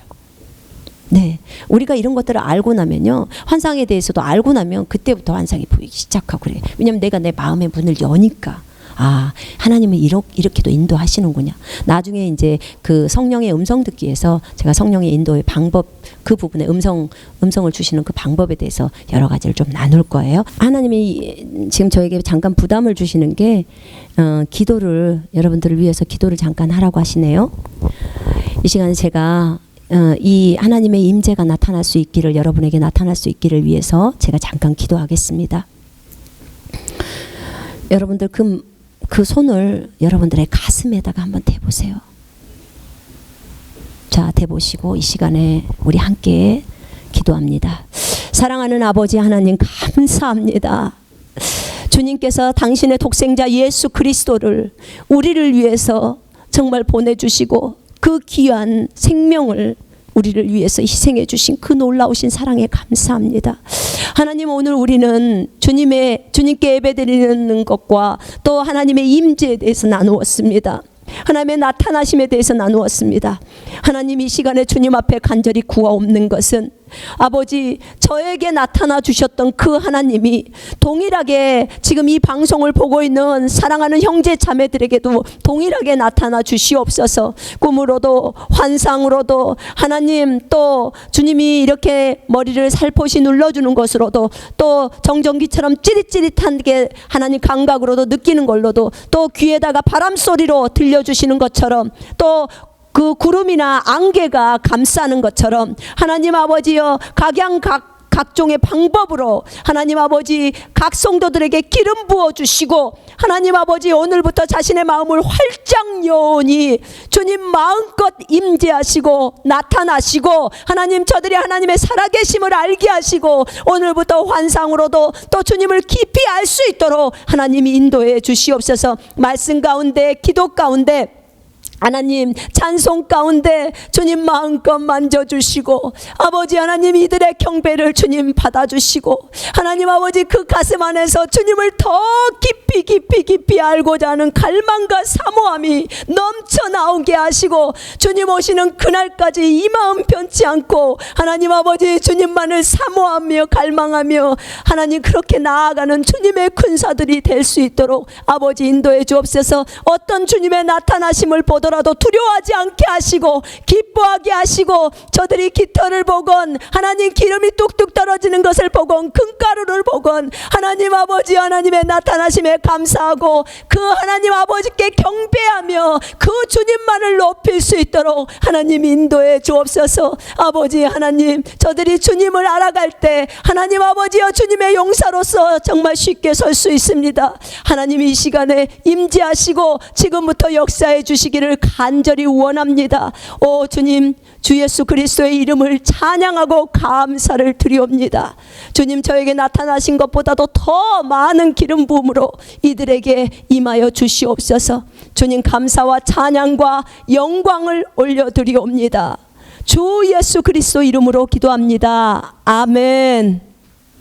네, 우리가 이런 것들을 알고 나면요, 환상에 대해서도 알고 나면 그때부터 환상이 보이기 시작하고 그래요. 왜냐면 내가 내 마음의 문을 여니까. 아, 하나님은 이렇게도 인도하시는구나. 나중에 이제 그 성령의 음성 듣기에서 제가 성령의 인도의 방법, 그 부분에 음성을 주시는 그 방법에 대해서 여러 가지를 좀 나눌 거예요. 하나님이 지금 저에게 잠깐 부담을 주시는 게 기도를, 여러분들을 위해서 기도를 잠깐 하라고 하시네요. 이 시간에 제가 이 하나님의 임재가 나타날 수 있기를, 여러분에게 나타날 수 있기를 위해서 제가 잠깐 기도하겠습니다. 여러분들 그 손을 여러분들의 가슴에다가 한번 대보세요. 자, 대보시고 이 시간에 우리 함께 기도합니다. 사랑하는 아버지 하나님, 감사합니다. 주님께서 당신의 독생자 예수 그리스도를 우리를 위해서 정말 보내주시고 그 귀한 생명을 우리를 위해서 희생해 주신 그 놀라우신 사랑에 감사합니다. 하나님, 오늘 우리는 주님께 예배드리는 것과 또 하나님의 임재에 대해서 나누었습니다. 하나님의 나타나심에 대해서 나누었습니다. 하나님, 이 시간에 주님 앞에 간절히 구하옵는 것은 아버지, 저에게 나타나 주셨던 그 하나님이 동일하게 지금 이 방송을 보고 있는 사랑하는 형제 자매들에게도 동일하게 나타나 주시옵소서. 꿈으로도 환상으로도 하나님, 또 주님이 이렇게 머리를 살포시 눌러주는 것으로도 또 정전기처럼 찌릿찌릿하게 하나님 감각으로도 느끼는 걸로도 또 귀에다가 바람소리로 들려주시는 것처럼 또 그 구름이나 안개가 감싸는 것처럼 하나님 아버지여 각종의 방법으로 하나님 아버지 각 성도들에게 기름 부어주시고 하나님 아버지 오늘부터 자신의 마음을 활짝 여오니 주님 마음껏 임재하시고 나타나시고 하나님 저들이 하나님의 살아계심을 알게 하시고 오늘부터 환상으로도 또 주님을 깊이 알 수 있도록 하나님이 인도해 주시옵소서. 말씀 가운데 기도 가운데 하나님 찬송 가운데 주님 마음껏 만져주시고 아버지 하나님 이들의 경배를 주님 받아주시고 하나님 아버지 그 가슴 안에서 주님을 더 깊이 알고자 하는 갈망과 사모함이 넘쳐나오게 하시고 주님 오시는 그날까지 이 마음 변치 않고 하나님 아버지 주님만을 사모하며 갈망하며 하나님 그렇게 나아가는 주님의 군사들이 될 수 있도록 아버지 인도해 주옵소서. 어떤 주님의 나타나심을 보더라도 두려워하지 않게 하시고 기뻐하게 하시고 저들이 깃털을 보건 하나님 기름이 뚝뚝 떨어지는 것을 보건 금가루를 보건 하나님 아버지 하나님의 나타나심에 감사하고 그 하나님 아버지께 경배하며 그 주님만을 높일 수 있도록 하나님 인도해 주옵소서. 아버지 하나님 저들이 주님을 알아갈 때 하나님 아버지여 주님의 용사로서 정말 쉽게 설 수 있습니다. 하나님 이 시간에 임재하시고 지금부터 역사해 주시기를 간절히 원합니다. 오 주님, 주 예수 그리스도의 이름을 찬양하고 감사를 드리옵니다. 주님 저에게 나타나신 것보다도 더 많은 기름 부음으로 이들에게 임하여 주시옵소서. 주님 감사와 찬양과 영광을 올려드리옵니다. 주 예수 그리스도 이름으로 기도합니다. 아멘.